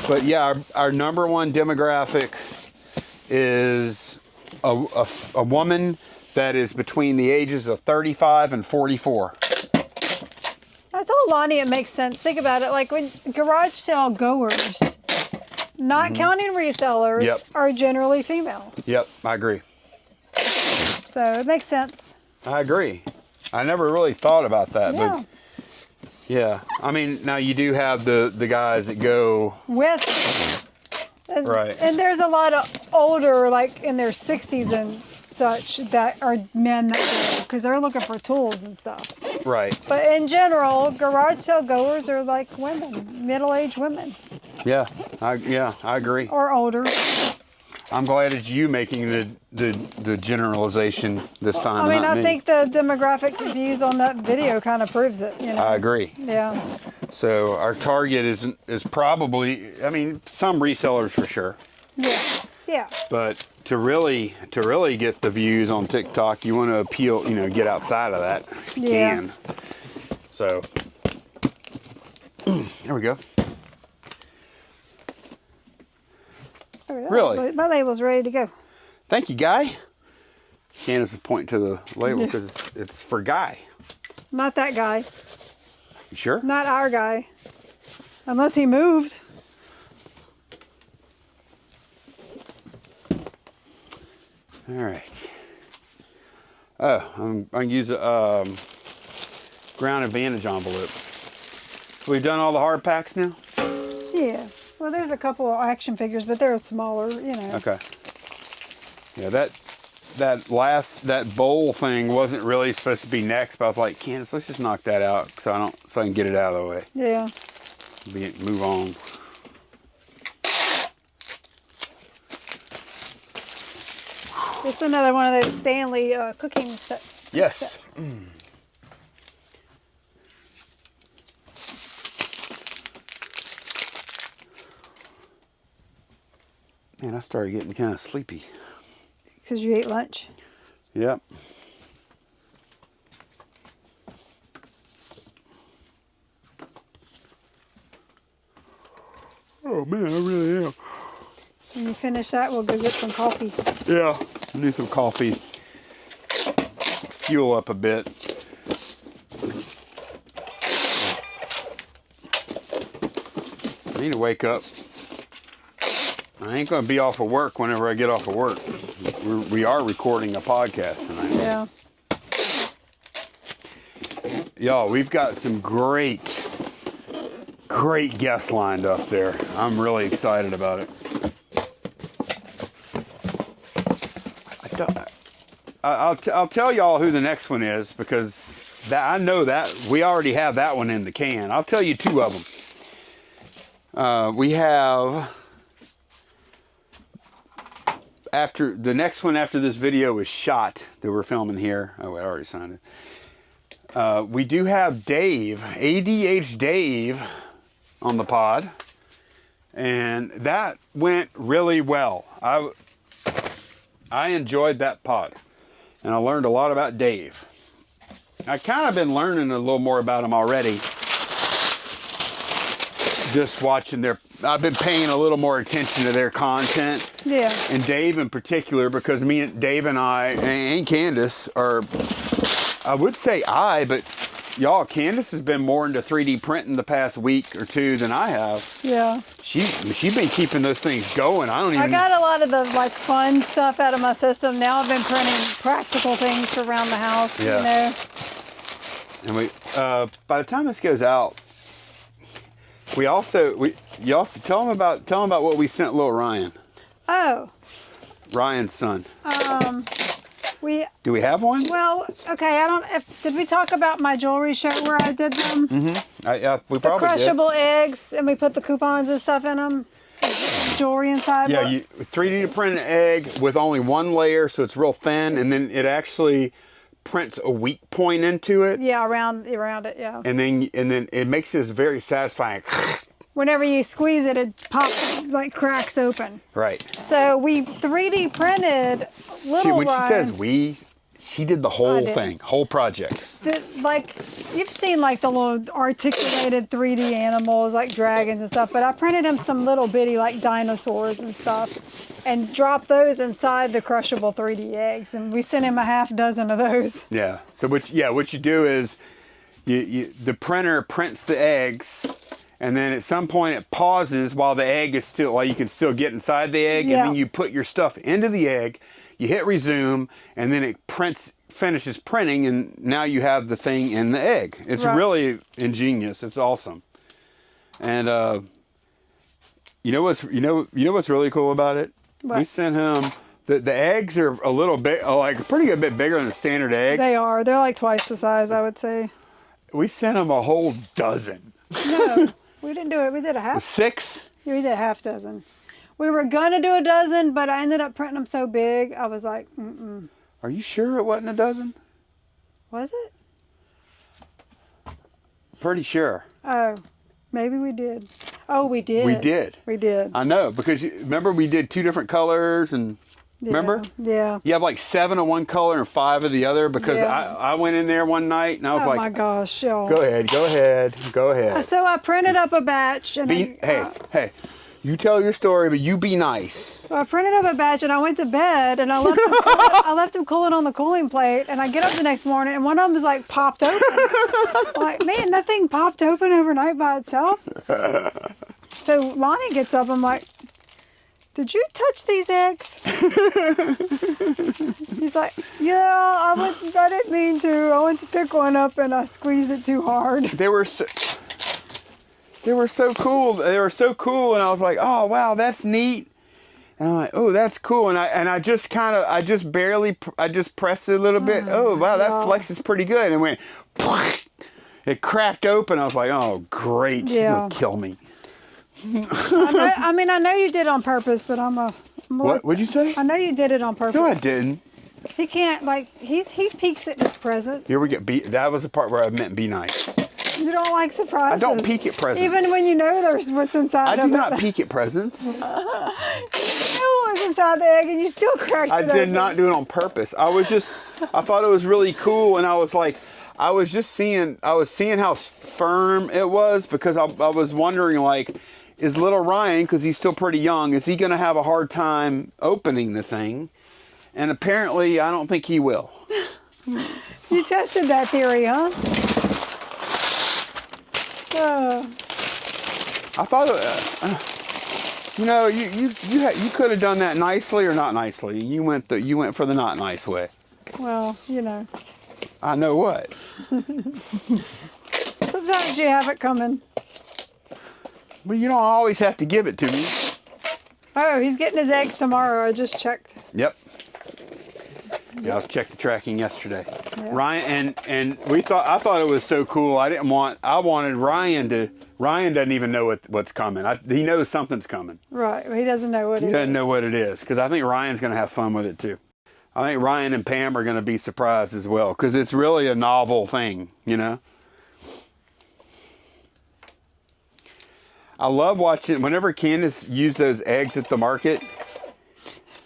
But yeah, our number one demographic is a woman that is between the ages of 35 and 44. I told Lonnie it makes sense. Think about it. Like when garage sale goers, not counting resellers, are generally female. Yep, I agree. So it makes sense. I agree. I never really thought about that, Yeah. but yeah. I mean, now you do have the guys that go With right. And there's a lot of older, like in their 60s and such, that are men that go because they're looking for tools and stuff. Right. But in general, garage sale goers are like women, middle-aged women. Yeah, I agree. Or older. I'm glad it's you making the generalization this time. I mean, not I me. think the demographic views on that video kind of proves it. You know? I agree. Yeah. So our target is probably, I mean, some resellers for sure. Yeah. Yeah. But to really get the views on TikTok, you want to appeal, get outside of that if you can. So there we go. Really? My label's ready to go. Thank you, Guy. Candace is pointing to the label because it's for Guy. Not that guy. You sure? Not our guy. Unless he moved. All right. Oh, I'm going to use a Ground Advantage envelope. We've done all the hard packs now? Yeah. Well, there's a couple of action figures, but they're smaller, you know. Okay. Yeah, that bowl thing wasn't really supposed to be next, but I was like, Candace, let's just knock that out so I can get it out of the way. Yeah. Move on. It's another one of those Stanley cooking sets. Yes. Man, I started getting kind of sleepy. Because you ate lunch. Yep. Oh man, I really am. When you finish that, we'll go get some coffee. Yeah, I need some coffee. Fuel up a bit. I need to wake up. I ain't gonna be off of work whenever I get off of work. We are recording a podcast tonight. Yeah. Y'all, we've got some great guests lined up there. I'm really excited about it. I'll tell y'all who the next one is because I know that we already have that one in the can. I'll tell you two of them. We have the next one after this video is shot that we're filming here. Oh, I already signed it. We do have Dave, ADHD Dave, on the pod, and that went really well. I enjoyed that pod, and I learned a lot about Dave. I kind of been learning a little more about him already. Just watching I've been paying a little more attention to their content. Yeah. And Dave in particular, because Dave and I, and Candace are, I would say but y'all, Candace has been more into 3D printing the past week or two than I have. Yeah. She's been keeping those things going. I got a lot of the fun stuff out of my system. Now I've been printing practical things for around the house, Yeah. you know. And by the time this goes out, you also tell them about what we sent little Ryan. Oh. Ryan's son. Do we have one? Well, okay. Did we talk about my jewelry show where I did them? Mm-hmm. We probably the crushable did. eggs, and we put the coupons and stuff in them. Jewelry inside. Yeah, you 3D to print an egg with only one layer, so it's real thin, and then it actually prints a weak point into it. Yeah, around it. Yeah. And then it makes this very satisfying. Whenever you squeeze it, it pops, cracks open. Right. So we 3D printed little When she says we, she did the whole thing, whole project. You've seen the little articulated 3D animals like dragons and stuff, but I printed them some little bitty dinosaurs and stuff and dropped those inside the crushable 3D eggs, and we sent him a half dozen of those. Yeah. So what you do is the printer prints the eggs, and then at some point it pauses while the egg is still, while you can still get inside the egg, Yeah. and then you put your stuff into the egg, you hit resume, and then it finishes printing, and now you have the thing in the egg. It's really ingenious. It's awesome. And you know what's really cool about it? What? We sent him the eggs are a little bit a pretty good bit bigger than a standard egg. They are. They're twice the size, I would say. We sent him a whole dozen. No, we didn't do it. We did a half. 6? Yeah, we did a half dozen. We were gonna do a dozen, but I ended up printing them so big, I was like, mm-mm. Are you sure it wasn't a dozen? Was it? Pretty sure. Oh, maybe we did. Oh, we did. We did. We did. I know, because remember we did 2 different colors, and remember? Yeah. You have 7 of one color and 5 of the other, because Yeah. I went in there one night and I was Oh like, my gosh, y'all. go ahead. So I printed up a batch, and hey, You tell your story, but you be nice. Well, I printed up a batch and I went to bed and I left them cooling on the cooling plate, and I get up the next morning and one of them is like popped open. I'm like, man, that thing popped open overnight by itself. So Lonnie gets up. I'm like, did you touch these eggs? He's like, yeah, I didn't mean to. I went to pick one up and I squeezed it too hard. They were so cool. They were so cool, and I was like, oh wow, that's neat. And I'm like, oh, that's cool. And I just pressed it a little bit. Oh wow, that flexes pretty good. And went, it cracked open. I was like, oh great, she's gonna kill me. I know you did it on purpose, but What'd you say? I know you did it on purpose. No, I didn't. He can't, he peeks at his presents. Here we go. That was the part where I meant be nice. You don't like surprises. I don't peek at presents. Even when you know there's what's inside I do not peek at presents. You know what's inside the egg and you still cracked it I did not do it on purpose. I thought it was really cool, and I was seeing how firm it was, because I was wondering, like, is little Ryan, because he's still pretty young, is he going to have a hard time opening the thing? And apparently, I don't think he will. You tested that theory, huh? I thought, you could have done that nicely or not nicely. You went for the not nice way. Well, I know what. Sometimes you have it coming. Well, you don't always have to give it to me. Oh, he's getting his eggs tomorrow. I just checked. Yep. Yeah, I checked the tracking yesterday. Yeah. Ryan and I thought it was so cool. I wanted Ryan to. Ryan doesn't even know what's coming. He knows something's coming. Right. He doesn't know what it is. He doesn't know what it is, because I think Ryan's going to have fun with it too. I think Ryan and Pam are going to be surprised as well, because it's really a novel thing, I love watching, whenever Candace used those eggs at the market,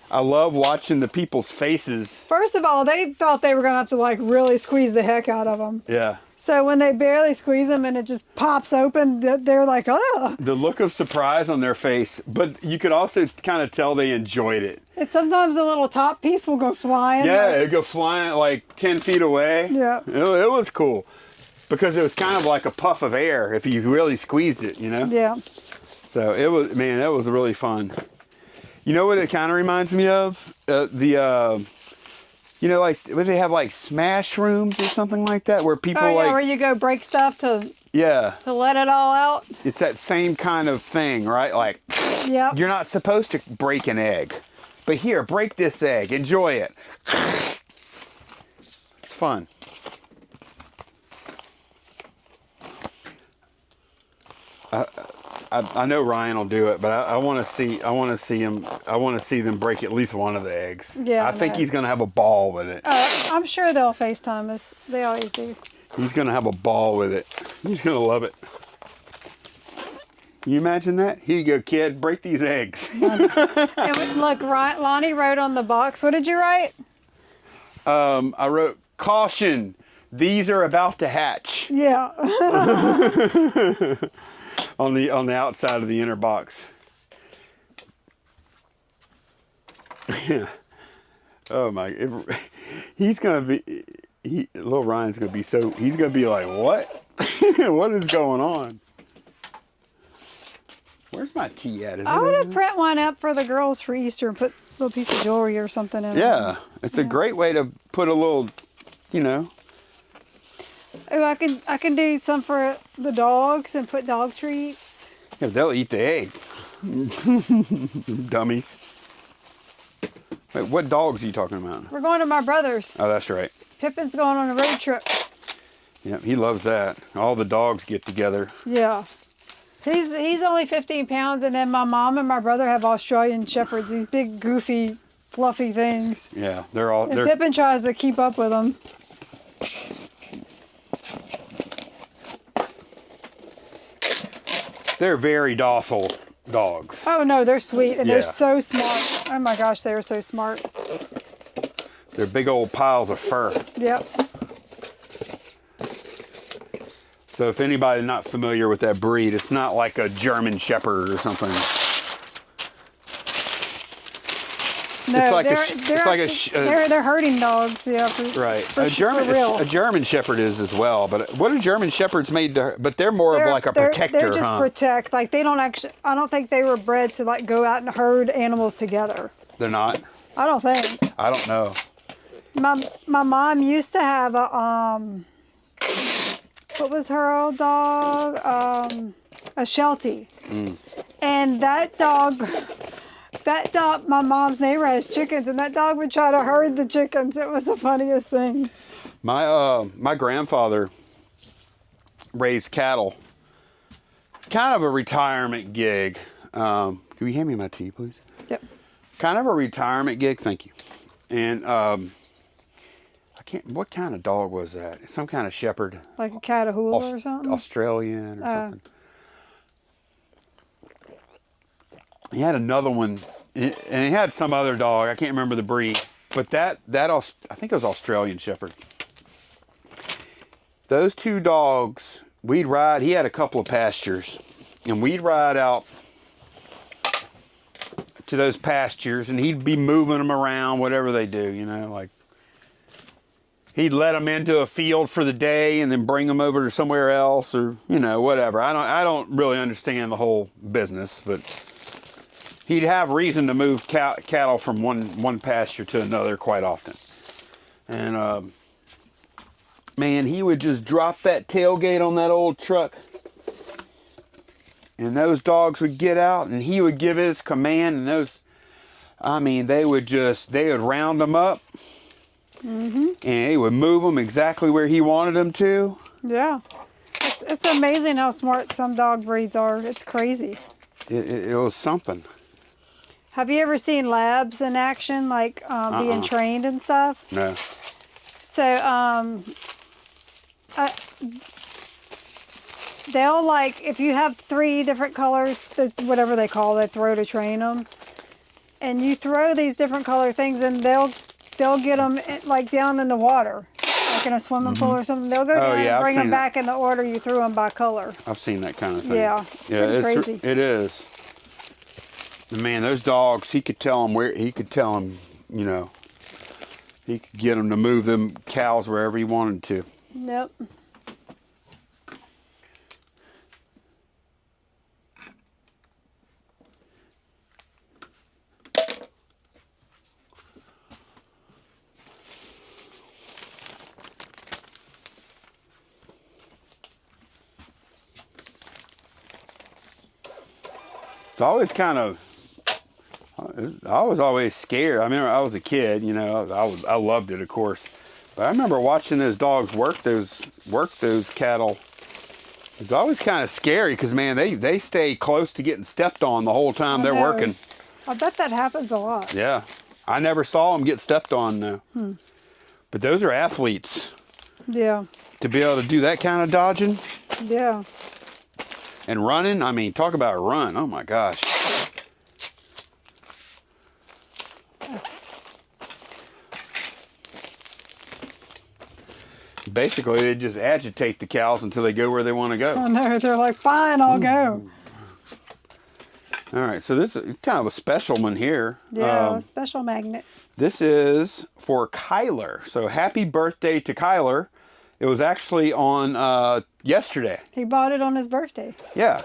I love watching the people's faces. First of all, they thought they were going to have to like really squeeze the heck out of them. Yeah. So when they barely squeeze them and it just pops open, they're like, oh. The look of surprise on their face, but you could also kind of tell they enjoyed it. And sometimes a little top piece will go flying. Yeah, it'd go flying like 10 feet away. Yeah. It was cool, because it was kind of like a puff of air if you really squeezed it, Yeah. So it was, man, that was really fun. You know what it kind of reminds me of? Like where they have like smash rooms or something like that, where people where you go break stuff to let it all out. It's that same kind of thing, right? Like, you're not supposed to break an egg, but here, break this egg, enjoy it. It's fun. I know Ryan will do it, but I want to see them break at least one of the eggs. Yeah, I think he's going to have a ball with it. I'm sure they'll FaceTime us. They always do. He's going to have a ball with it. He's going to love it. Can you imagine that? Here you go, kid. Break these eggs. And look, Lonnie wrote on the box. What did you write? I wrote, caution, these are about to hatch. Yeah. on the outside of the inner box. Yeah. Oh my! Little Ryan's gonna be so. He's gonna be like, what? What is going on? Where's my tea at? I would have print one up for the girls for Easter and put a little piece of jewelry or something in it. Yeah, it's a great way to put a little, Oh, I can do some for the dogs and put dog treats. Yeah, they'll eat the egg. Dummies. Wait, what dogs are you talking about? We're going to my brother's. Oh, that's right. Pippin's going on a road trip. Yeah, he loves that. All the dogs get together. Yeah. He's only 15 pounds, and then my mom and my brother have Australian Shepherds, these big, goofy, fluffy things. Yeah, And Pippin tries to keep up with them. They're very docile dogs. Oh, no, they're sweet, and they're so smart. Oh, my gosh, they are so smart. They're big old piles of fur. Yep. So if anybody's not familiar with that breed, it's not like a German Shepherd or something. it's like they're herding dogs. Yeah, right. For A German Shepherd is as well. But what are German Shepherds made to? But they're more of like a protector, They're just protect. Like they don't actually. I don't think they were bred to like go out and herd animals together. They're not. I don't think. I don't know. My mom used to have a what was her old dog? A Sheltie. And that dog, my mom's neighbor has chickens, and that dog would try to herd the chickens. It was the funniest thing. My grandfather raised cattle. Kind of a retirement gig. Can you hand me my tea, please? Yep. Kind of a retirement gig, thank you. And what kind of dog was that? Some kind of shepherd. Like a Catahoula or something? Australian or something. He had another one, and he had some other dog. I can't remember the breed, but I think it was Australian Shepherd. Those two dogs, we'd ride. He had a couple of pastures, and we'd ride out to those pastures, and he'd be moving them around, whatever they do, like he'd let them into a field for the day and then bring them over to somewhere else, or whatever. I don't really understand the whole business, but he'd have reason to move cattle from one pasture to another quite often. And man, he would just drop that tailgate on that old truck, and those dogs would get out, and he would give his command, and they would round them up, and he would move them exactly where he wanted them to. Yeah, it's amazing how smart some dog breeds are. It's crazy. It was something. Have you ever seen labs in action, like being trained and stuff? No. So, they'll if you have 3 different colors, whatever they call it, throw to train them, and you throw these different color things, and they'll get them down in the water, like in a swimming pool or something. They'll go down and bring them back in the order you threw them by color. I've seen that kind of thing. Yeah, it's pretty crazy. It is. Man, those dogs, he could tell them, he could get them to move them cows wherever he wanted to. Yep. It's always I was always scared. I remember I was a kid, I loved it, of course. But I remember watching those dogs work those cattle. It's always kind of scary because, man, they stay close to getting stepped on the whole time they're working. I bet that happens a lot. Yeah. I never saw them get stepped on, though. But those are athletes. Yeah. To be able to do that kind of dodging. Yeah. And running, talk about a run. Oh, my gosh. Basically, they just agitate the cows until they go where they want to go. Oh, no, they're like, fine, I'll go. All right, so this is kind of a special one here. Yeah, a special magnet. This is for Kyler. So happy birthday to Kyler. It was actually on yesterday. He bought it on his birthday. Yeah.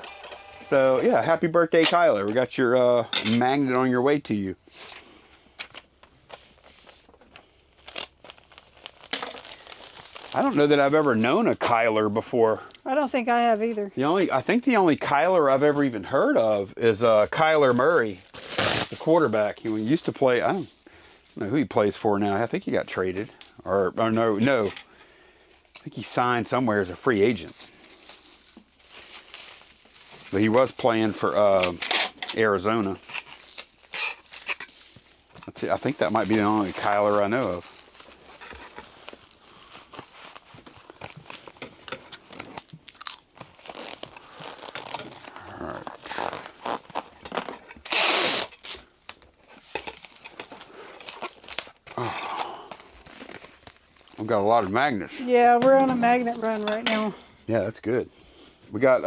So, yeah, happy birthday, Kyler. We got your magnet on your way to you. I don't know that I've ever known a Kyler before. I don't think I have either. I think the only Kyler I've ever even heard of is Kyler Murray, the quarterback. He used to play. I don't know who he plays for now. I think he got traded, or no. I think he signed somewhere as a free agent. But he was playing for Arizona. Let's see. I think that might be the only Kyler I know of. I've got a lot of magnets. Yeah, we're on a magnet run right now. Yeah, that's good. We got,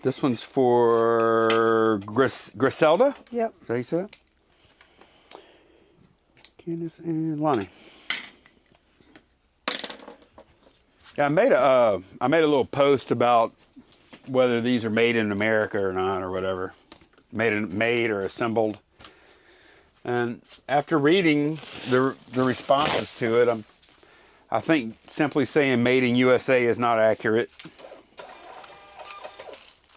this one's for Griselda. Yep. Is that how you say it? Candace and Lonnie. Yeah, I made a little post about whether these are made in America or not, or whatever, made or assembled. And after reading the responses to it, I think simply saying "made in USA" is not accurate.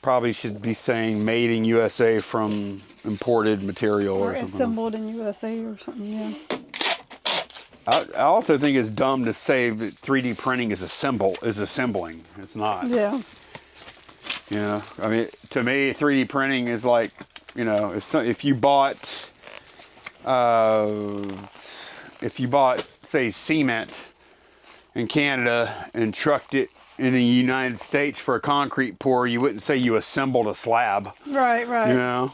Probably should be saying "made in USA" from imported material or something. Assembled in USA or something. Yeah. I also think it's dumb to say that 3D printing is assembling. It's not. Yeah. You know, I mean, to me, 3D printing is like, you know, if you bought, say, cement in Canada and trucked it in the United States for a concrete pour, you wouldn't say you assembled a slab. Right, right. You know,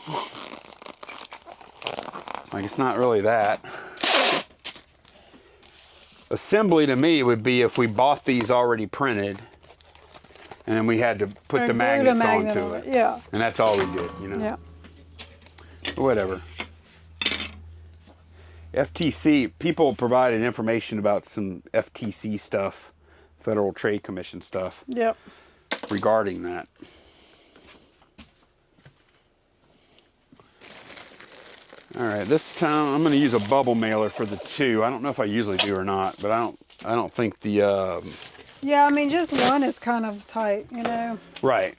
like it's not really that. Assembly to me would be if we bought these already printed, and then we had to put the magnets onto it. Yeah. And that's all we did, you know. Yeah. Whatever. FTC, people provided information about some FTC stuff, Federal Trade Commission stuff. Yep. Regarding that. All right, this time I'm going to use a bubble mailer for the 2. I don't know if I usually do or not, but I don't think the Yeah, I mean, just one is kind of tight, you know. right.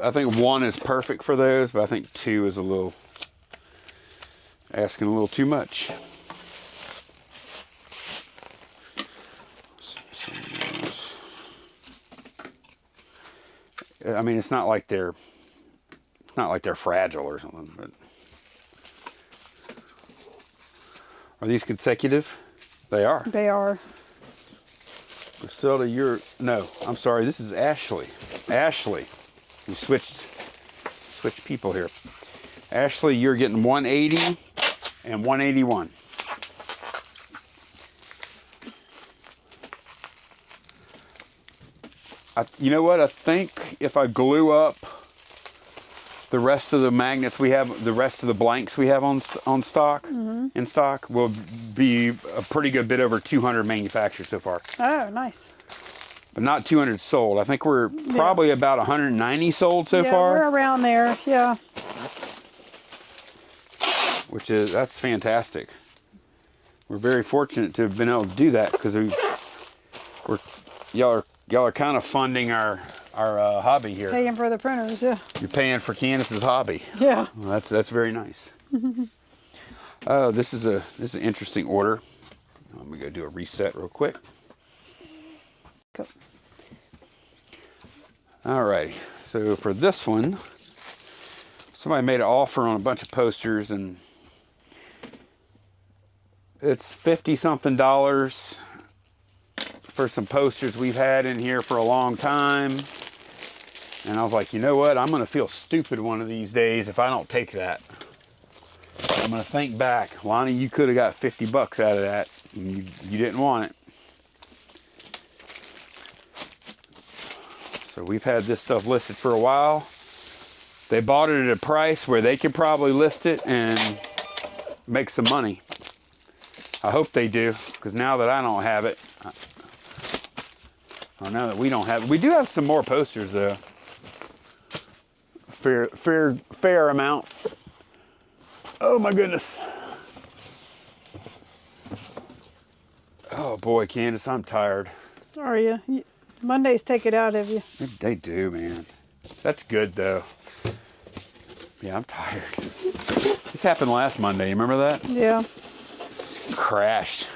I think 1 is perfect for those, but I think 2 is asking a little too much. I mean, it's not like they're fragile or something, but are these consecutive? They are. They are. Griselda, no, I'm sorry, this is Ashley. Ashley, we switched people here. Ashley, you're getting 180 and 181. You know what? I think if I glue up the rest of the magnets we have, the rest of the blanks we have on stock, in stock, will be a pretty good bit over 200 manufactured so far. Oh, nice. But not 200 sold. I think we're probably about 190 sold so far. Yeah, we're around there. Yeah. That's fantastic. We're very fortunate to have been able to do that because y'all are kind of funding our hobby here. Paying for the printers, yeah. You're paying for Candace's hobby. Yeah. Well, that's very nice. Oh, this is an interesting order. Let me go do a reset real quick. Cool. All righty. So for this one, somebody made an offer on a bunch of posters, and it's $50-something for some posters we've had in here for a long time. And I was like, you know what? I'm going to feel stupid one of these days if I don't take that. I'm going to think back. Lonnie, you could have got $50 out of that. And you didn't want it. So we've had this stuff listed for a while. They bought it at a price where they could probably list it and make some money. I hope they do, because now that I don't have it, or now that we don't have it, we do have some more posters though. Fair amount. Oh my goodness. Oh boy, Candace, I'm tired. Are you? Mondays take it out of you. They do, man. That's good though. Yeah, I'm tired. This happened last Monday. You remember that? Yeah. Crashed.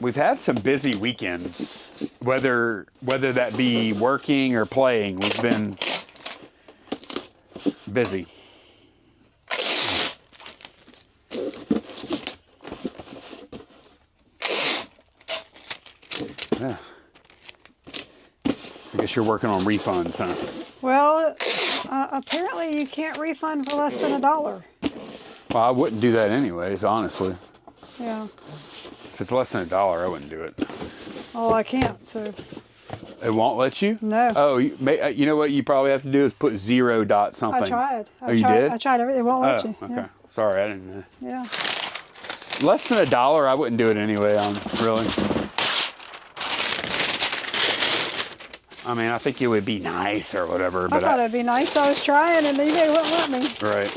We've had some busy weekends, whether that be working or playing. We've been busy. Yeah. I guess you're working on refunds, huh? Well, apparently you can't refund for less than $1. Well, I wouldn't do that anyways, honestly. Yeah. If it's less than $1, I wouldn't do it. Oh, I can't, so. It won't let you? No. Oh, you know what you probably have to do is put 0 dot something. I tried. You did? I tried everything. It won't let you. Okay. Yeah. Sorry, I didn't know. Yeah. Less than $1, I wouldn't do it anyway, really. I mean, I think it would be nice or whatever. I thought it'd be nice. So I was trying and eBay wouldn't let me. Right.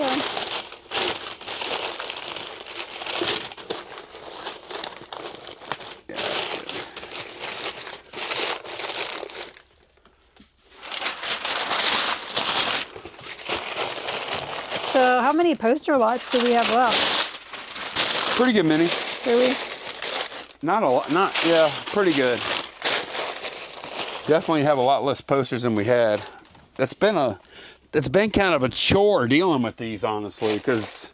So how many poster lots do we have left? Pretty good many. Do we? Not a lot. Yeah, pretty good. Definitely have a lot less posters than we had. It's been kind of a chore dealing with these, honestly, because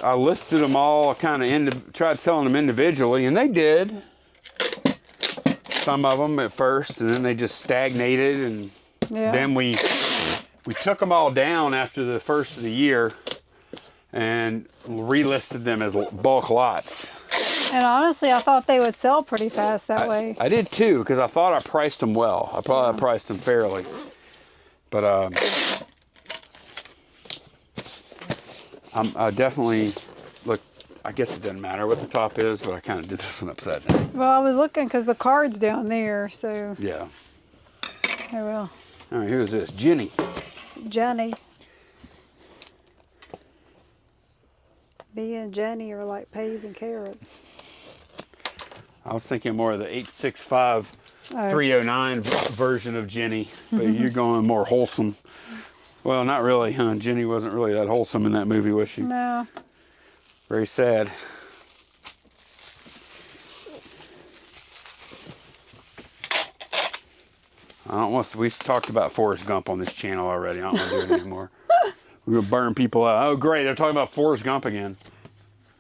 I listed them all, tried selling them individually, and they did. Some of them at first, and then they just stagnated, and then we took them all down after the first of the year and relisted them as bulk lots. And honestly, I thought they would sell pretty fast that way. I did too, because I thought I priced them well. I probably priced them fairly. But I definitely, look, I guess it doesn't matter what the top is, but I kind of did this one upside down. Well, I was looking because the card's down there, so. Yeah. Oh well. All right, who is this? Jenny. Jenny. Me and Jenny are like peas and carrots. I was thinking more of the 865 309 version of Jenny, but you're going more wholesome. Well, not really, huh? Jenny wasn't really that wholesome in that movie, was she? No. Very sad. We've talked about Forrest Gump on this channel already. I don't want to do it anymore. We're going to burn people out. Oh, great. They're talking about Forrest Gump again.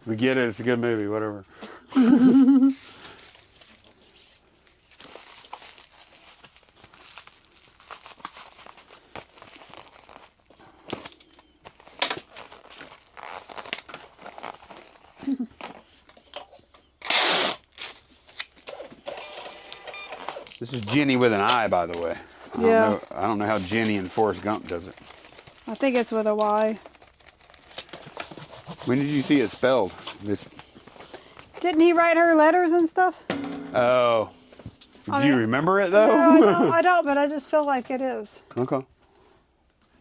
We get it. It's a good movie. Whatever. This is Jenny with an I, by the way. I don't know how Jenny and Forrest Gump does it. I think it's with a Y. When did you see it spelled? Didn't he write her letters and stuff? Oh. Do you remember it, though? No, I don't, but I just feel like it is. Okay.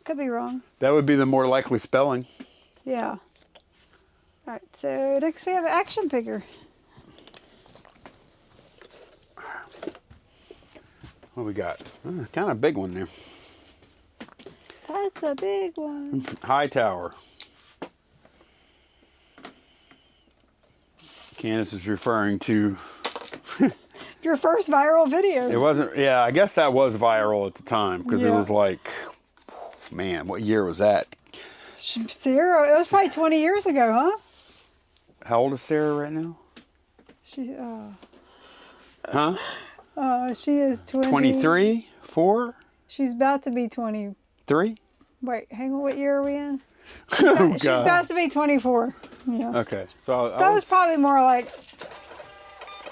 Could be wrong. That would be the more likely spelling. Yeah. All right, so next we have an action figure. What we got? Kind of a big one there. That's a big one. Hightower. Candace is referring to... Your first viral video. It wasn't... Yeah, I guess that was viral at the time, because it was like... Man, what year was that? Sarah, that was probably 20 years ago, huh? How old is Sarah right now? She is 23? 4? She's about to be 20. 3? Wait, hang on, what year are we in? Oh, She's about to be 24. Yeah. Okay, so that was probably more like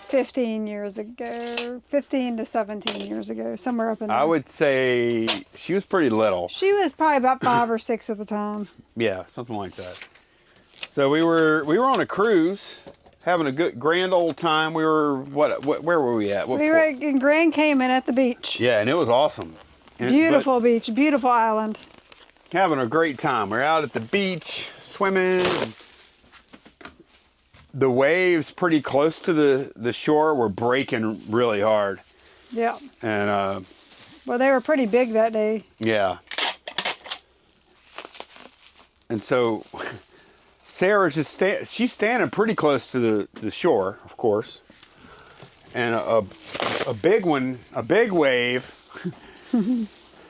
15 years ago, 15 to 17 years ago, somewhere up in there. I would say she was pretty little. She was probably about 5 or 6 at the time. Yeah, something like that. So we were on a cruise, having a good grand old time. We were where were we at? We were in Grand Cayman at the beach. Yeah, and it was awesome. Beautiful beach, beautiful island. Having a great time. We're out at the beach swimming. The waves pretty close to the shore were breaking really hard. Yeah. And well, they were pretty big that day. Yeah. And so Sarah's just she's standing pretty close to the shore, of course. And a big wave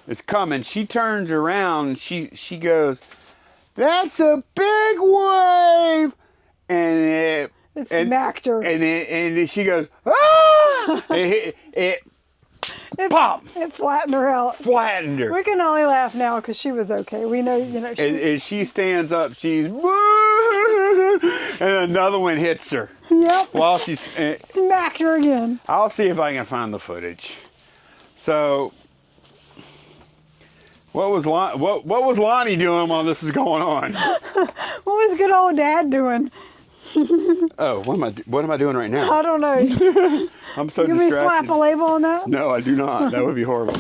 is coming. She turns around. She goes, "That's a big wave!" And it smacked her. And then she goes, "Ah!" It pop. It flattened her out. Flattened her. We can only laugh now because she was okay. We know, As she stands up, she's woo. And another one hits her. Yep. While she's Smacked her again. I'll see if I can find the footage. So, what was Lonnie doing while this was going on? What was good old Dad doing? Oh, what am I doing right now? I don't know. I'm so You want me to distracted. slap a label on that? No, I do not. That would be horrible.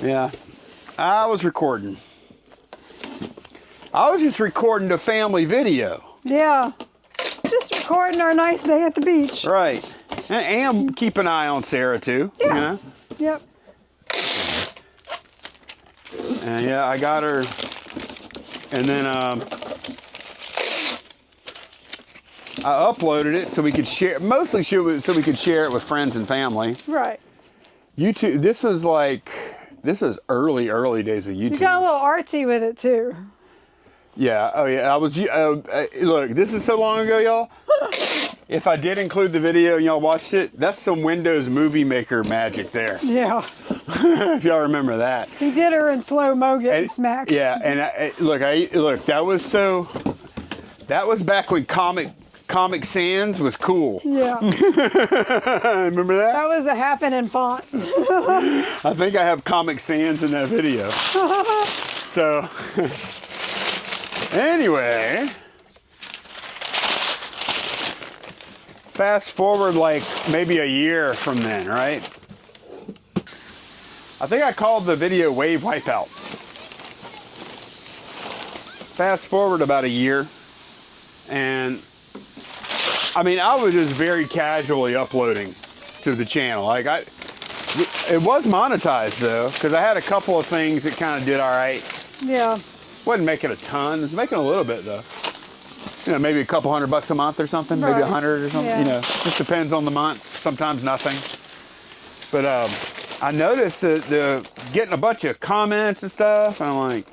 Yeah, I was recording. I was just recording the family video. Yeah. Just recording our nice day at the beach. Right. And keep an eye on Sarah too. Yeah. You know? Yep. And yeah, I got her. And then I uploaded it so we could share, mostly so we could share it with friends and family. Right. YouTube, this was early days of YouTube. You got a little artsy with it too. Yeah, oh yeah, I was, look, this is so long ago, y'all. If I did include the video and y'all watched it, that's some Windows Movie Maker magic there. Yeah. If y'all remember that. He did her in slow-mo getting smacked. Yeah, and look, that was back when Comic Sans was cool. Yeah. Remember that? That was the happening font. I think I have Comic Sans in that video. So, anyway, fast forward like maybe a year from then, right? I think I called the video Wave Wipeout. Fast forward about a year, and I mean, I was just very casually uploading to the channel. Like it was monetized though, because I had a couple of things that kind of did all right. Yeah. Wasn't making a ton. It was making a little bit though. You know, maybe a couple $100 a month or something, maybe Right. 100 or something. Yeah. You know, just depends on the month. Sometimes nothing. But I noticed the getting a bunch of comments and stuff, and I'm like,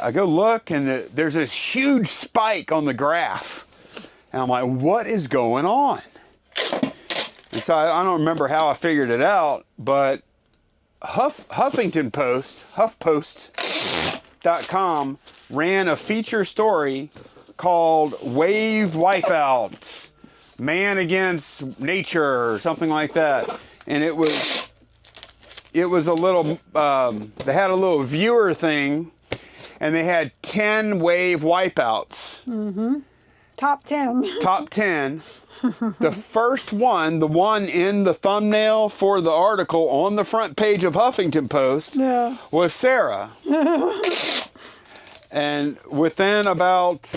I go look, and there's this huge spike on the graph, and I'm like, what is going on? And so I don't remember how I figured it out, but Huffington Post, HuffPost.com ran a feature story called Wave Wipeout, Man Against Nature, or something like that. And it was a little, they had a little viewer thing, and they had 10 wave wipeouts. Mm-hmm. Top 10. Top 10. The first one, the one in the thumbnail for the article on the front page of Huffington Post, Yeah. was Sarah. And within about,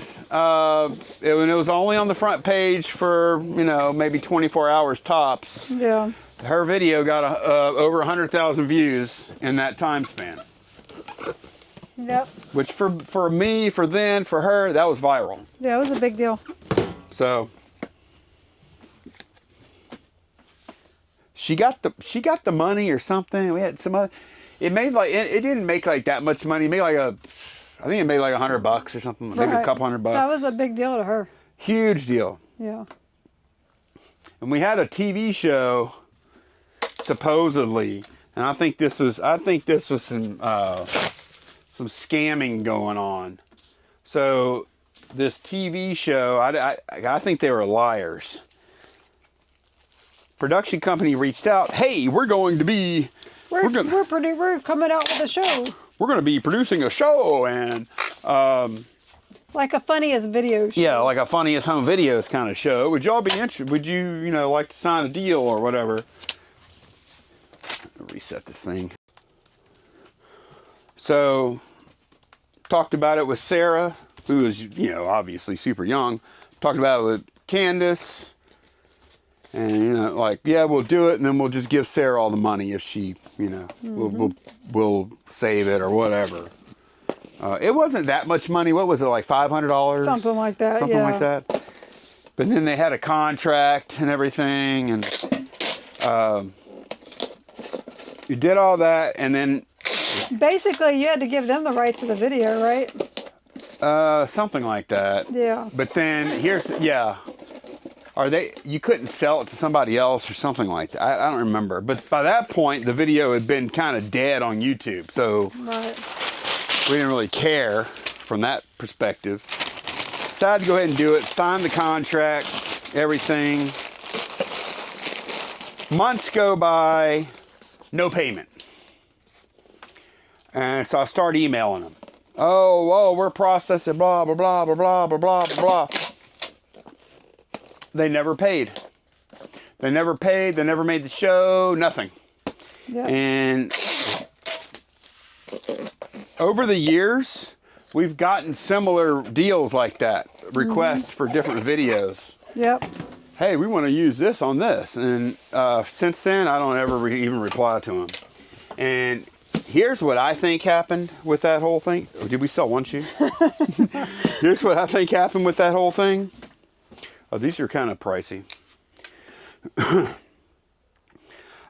it was only on the front page for, maybe 24 hours tops. Yeah. Her video got over 100,000 views in that time span. Yep. Which for me, for her, that was viral. Yeah, it was a big deal. So she got the money or something. We had some other. It made it didn't make like that much money. It made I think it made like $100 or something. Maybe a couple $100. That was a big deal to her. Huge deal. Yeah. And we had a TV show, supposedly, and I think this was some scamming going on. So this TV show, I think they were liars. Production company reached out. Hey, we're coming out with a show. We're going to be producing a show, and like a funniest video show. yeah, like a funniest home videos kind of show. Would y'all be interested? Would you like to sign a deal or whatever? Reset this thing. So talked about it with Sarah, who was obviously super young. Talked about it with Candace, and yeah, we'll do it, and then we'll just give Sarah all the money if she we'll save it or whatever. It wasn't that much money. What was it, like $500? Something like that. Something like that. But then they had a contract and everything, and you did all that, and then basically you had to give them the rights to the video, right? something like that. Yeah. But then you couldn't sell it to somebody else or something like that. I don't remember. But by that point, the video had been kind of dead on YouTube. So Right. we didn't really care from that perspective. Decided to go ahead and do it, sign the contract, everything. Months go by, no payment. And so I start emailing them. Oh, we're processing, blah, blah, blah, blah, blah, blah, blah, blah. They never paid. They never paid, they never made the show, nothing. Yep. And over the years, we've gotten similar deals like that, requests for different videos. Yep. Hey, we want to use this on this. And since then, I don't ever even reply to them. And here's what I think happened with that whole thing. Oh, did we sell one shoe? Here's what I think happened with that whole thing. Oh, these are kind of pricey.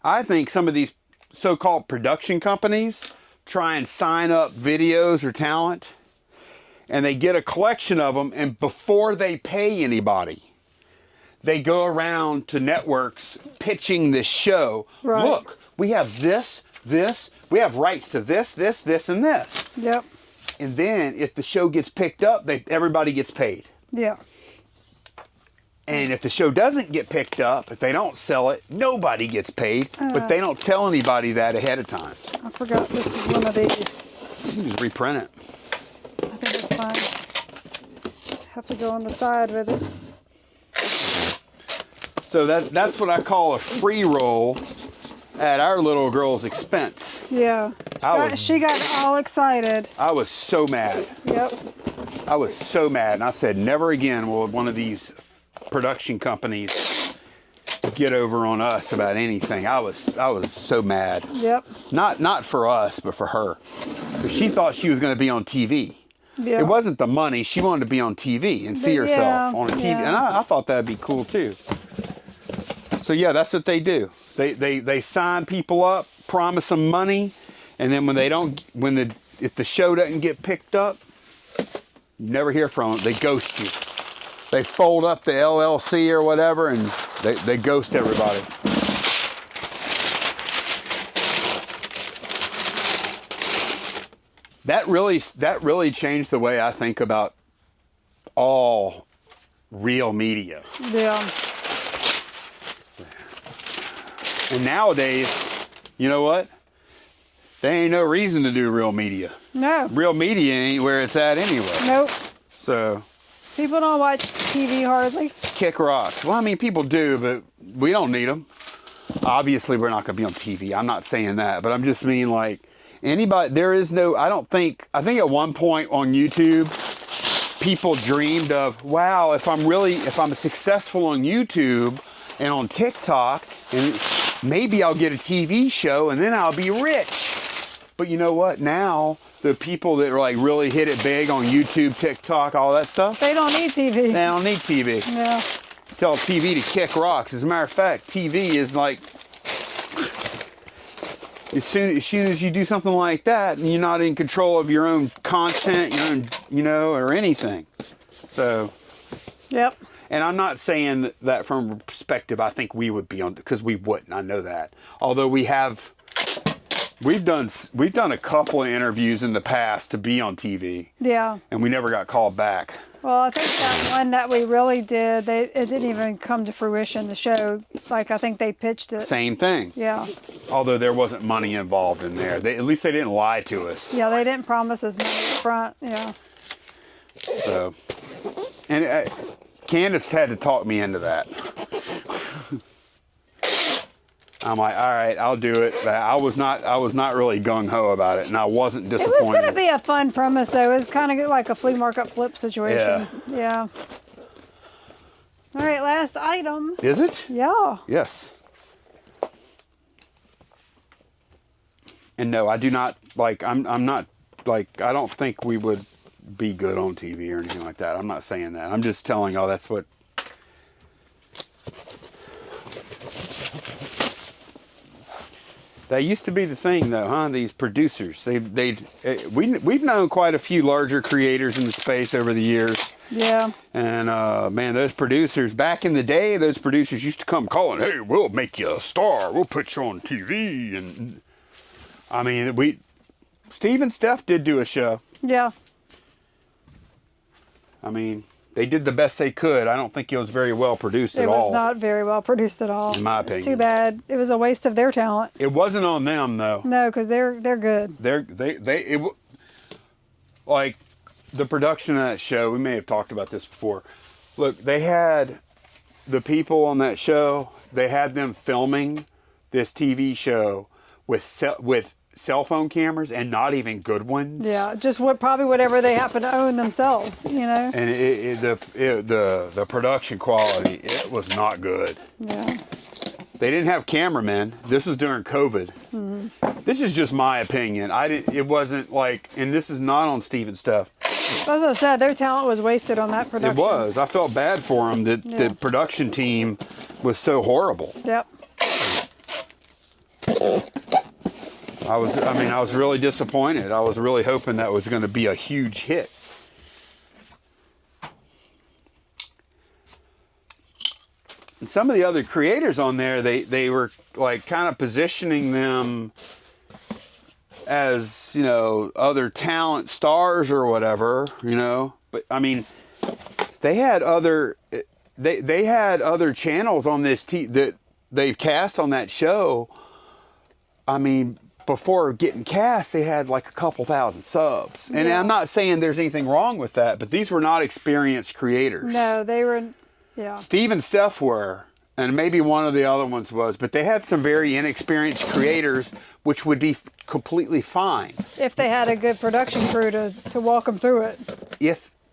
I think some of these so-called production companies try and sign up videos or talent, and they get a collection of them, and before they pay anybody, they go around to networks pitching this show. Right. Look, we have this, we have rights to this, and this. Yep. And then if the show gets picked up, everybody gets paid. Yeah. And if the show doesn't get picked up, if they don't sell it, nobody gets paid. But they don't tell anybody that ahead of time. I forgot this is one of these. You can just reprint it. I think it's fine. Have to go on the side with it. So that's what I call a free roll at our little girl's expense. Yeah. She got all excited. I was so mad. Yep. I was so mad. And I said, never again will one of these production companies get over on us about anything. I was so mad. Yep. Not for us, but for her. Because she thought she was going to be on TV. Yeah. It wasn't the money. She wanted to be on TV and see herself on a TV. Yeah. And I thought that'd be cool too. So yeah, that's what they do. They sign people up, promise them money, and then if the show doesn't get picked up, you never hear from them. They ghost you. They fold up the LLC or whatever, and they ghost everybody. That really changed the way I think about all real media. Yeah. And nowadays, you know what? There ain't no reason to do real media. No. Real media ain't where it's at anyway. Nope. So People don't watch TV hardly. kick rocks. Well, I mean, people do, but we don't need them. Obviously, we're not going to be on TV. I'm not saying that, but I'm just mean like anybody. There is no. I think at one point on YouTube, people dreamed of, wow, if I'm successful on YouTube and on TikTok, and maybe I'll get a TV show and then I'll be rich. But you know what? Now the people that like really hit it big on YouTube, TikTok, all that stuff, They don't need TV. they don't need TV. Yeah. Tell TV to kick rocks. As a matter of fact, TV is like, as soon as you do something like that, and you're not in control of your own content, your own, or anything. So, Yep. and I'm not saying that from a perspective I think we would be on, because we wouldn't. I know that. Although we've done a couple of interviews in the past to be on TV, Yeah. and we never got called back. Well, I think that one that we really did, it didn't even come to fruition. The show, like I think they pitched it. Same thing. Yeah. Although there wasn't money involved in there. At least they didn't lie to us. Yeah, they didn't promise us money up front. Yeah. So, and Candace had to talk me into that. I'm like, all right, I'll do it. But I was not really gung ho about it, and I wasn't It was disappointed. going to be a fun premise, though. It was kind of like a flea market flip situation. Yeah. All right, last item. Is it? Yeah. Yes. And no, I do not like. I'm not like. I don't think we would be good on TV or anything like that. I'm not saying that. I'm just telling y'all that's what. That used to be the thing, though, huh? These producers. We've known quite a few larger creators in the space over the years. Yeah. And man, those producers back in the day, those producers used to come calling, "Hey, we'll make you a star. We'll put you on TV." And I mean, Steve and Steph did do a show. Yeah. I mean, they did the best they could. I don't think it was very well produced at all. It was not very well produced at all. In my opinion. It's too bad. It was a waste of their talent. It wasn't on them though. No, because they're good. Like the production of that show. We may have talked about this before. Look, they had the people on that show. They had them filming this TV show with cell phone cameras, and not even good ones. Yeah, just probably whatever they happen to own themselves, you know. And the production quality, it was not good. Yeah. They didn't have cameramen. This was during COVID. Mm-hmm. This is just my opinion. It wasn't like, and this is not on Steven's stuff. As I said, their talent was wasted on that production. It was. I felt bad for them that the production team was so horrible. Yep. I was really disappointed. I was really hoping that was going to be a huge hit. And some of the other creators on there, they were like kind of positioning them as, you know, other talent stars or whatever, you know. But I mean, they had other channels on this that they cast on that show. I mean, before getting cast, they had like a couple thousand subs. And I'm not saying there's anything wrong with that, but these were not experienced creators. No, they were, yeah. Steve and Steph were, and maybe one of the other ones was, but they had some very inexperienced creators, which would be completely fine. If they had a good production crew to walk them through it.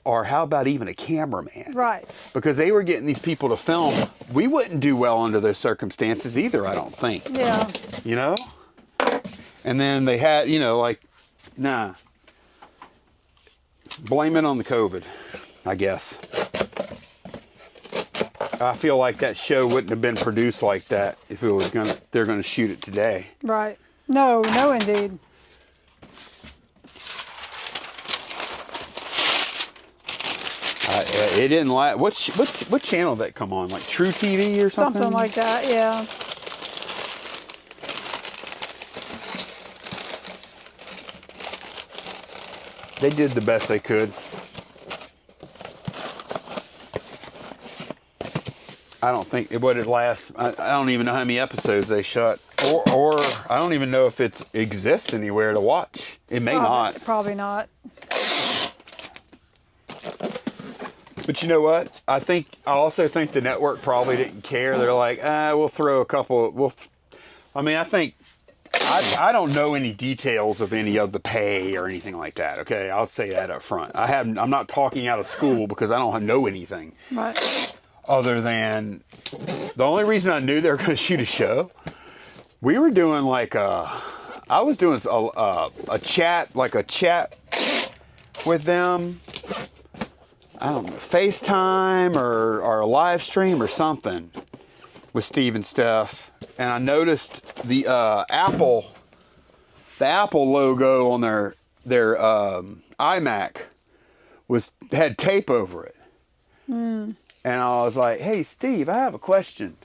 Or how about even a cameraman? Right. Because they were getting these people to film. We wouldn't do well under those circumstances either, I don't think. Yeah. You know? And then they had, you know, like, nah. Blame it on the COVID, I guess. I feel like that show wouldn't have been produced like that if they're gonna shoot it today. Right. No, indeed. It didn't like what channel did that come on? Like True TV or something? Something like that, yeah. They did the best they could. I don't think it would last. I don't even know how many episodes they shot, or I don't even know if it exists anywhere to watch. It may not. Probably not. But you know what? I also think the network probably didn't care. They're like, we'll throw a couple. I think I don't know any details of any of the pay or anything like that. Okay, I'll say that up front. I'm not talking out of school because I don't know anything. Right. Other than the only reason I knew they were going to shoot a show, we were doing like I was doing a chat with them. I don't know, FaceTime or a live stream or something with Steve and Steph, and I noticed the Apple logo on their iMac had tape over it. And I was like, "Hey, Steve, I have a question."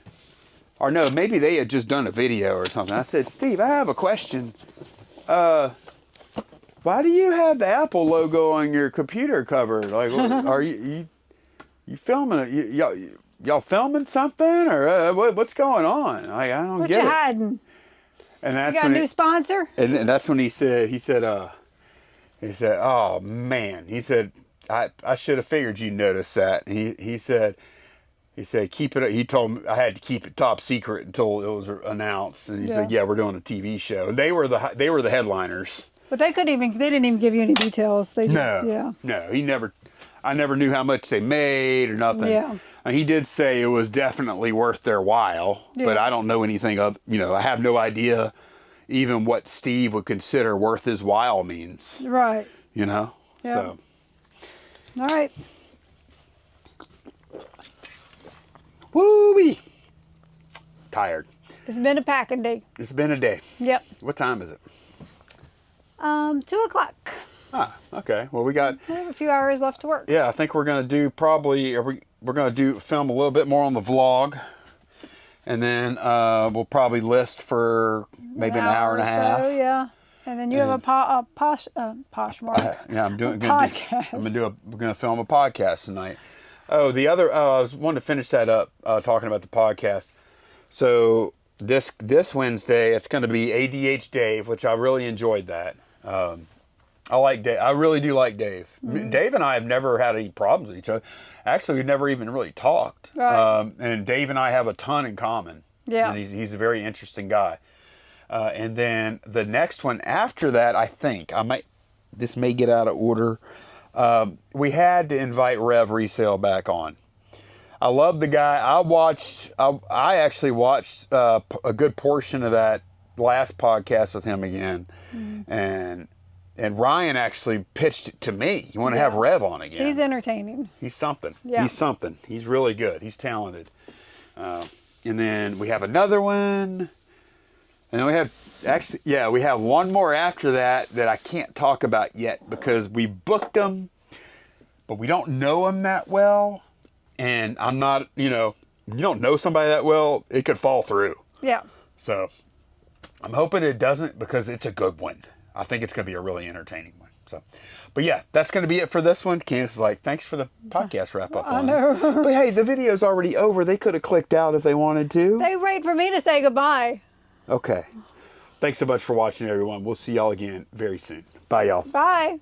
Or no, maybe they had just done a video or something. I said, "Steve, I have a question. Why do you have the Apple logo on your computer cover? Like, are you filming? Y'all filming something, or what's going on? Like, I don't get it." What you hiding? And that's you got a new sponsor? And that's when he said, "Oh man," he said, I should have figured you noticed that. He said, keep it. He told me I had to keep it top secret until it was announced. And he said, "Yeah, we're doing a TV show." And they were the headliners. But they didn't even give you any details. They just, No. I never knew how much they made or nothing. Yeah. And he did say it was definitely worth their while, but I don't know anything of, I have no idea even what Steve would consider worth his while means. Right. Yep. So. All right. Woo-wee. Tired. It's been a packing day. It's been a day. Yep. What time is it? 2:00. Ah, okay. Well, we have a few hours left to work. Yeah, I think we're going to do we're going to film a little bit more on the vlog. And then we'll probably list for maybe an hour and a half. So, yeah. And then you have a posh mark. Yeah, I'm doing. Podcast. We're gonna film a podcast tonight. Oh, the other. I wanted to finish that up talking about the podcast. So this Wednesday, it's going to be ADHD Dave, which I really enjoyed that. I like Dave. I really do like Dave. Dave and I have never had any problems with each other. Actually, we've never even really talked. Right. And Dave and I have a ton in common. Yeah. And he's a very interesting guy. And then the next one after that, I think this may get out of order. We had to invite Rev Resale back on. I love the guy. I actually watched a good portion of that last podcast with him again, and Ryan actually pitched it to me. You want to have Rev on again? He's entertaining. He's something. Yeah. He's something. He's really good. He's talented. And then we have another one. And then we have one more after that I can't talk about yet because we booked them, but we don't know them that well. And I'm not, you don't know somebody that well, it could fall through. Yeah. So I'm hoping it doesn't because it's a good one. I think it's going to be a really entertaining one. So, but yeah, that's going to be it for this one. Candace is like, thanks for the podcast wrap up. I know. But hey, the video's already over. They could have clicked out if they wanted to. They wait for me to say goodbye. Okay. Thanks so much for watching, everyone. We'll see y'all again very soon. Bye, y'all. Bye.